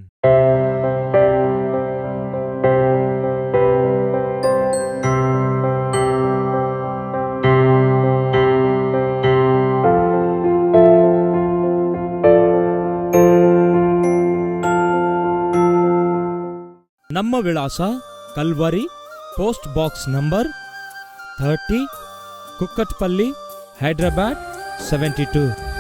ನಮ್ಮ ವಿಳಾಸ Calvary, post box number 30, Kukatpally, Hyderabad 72.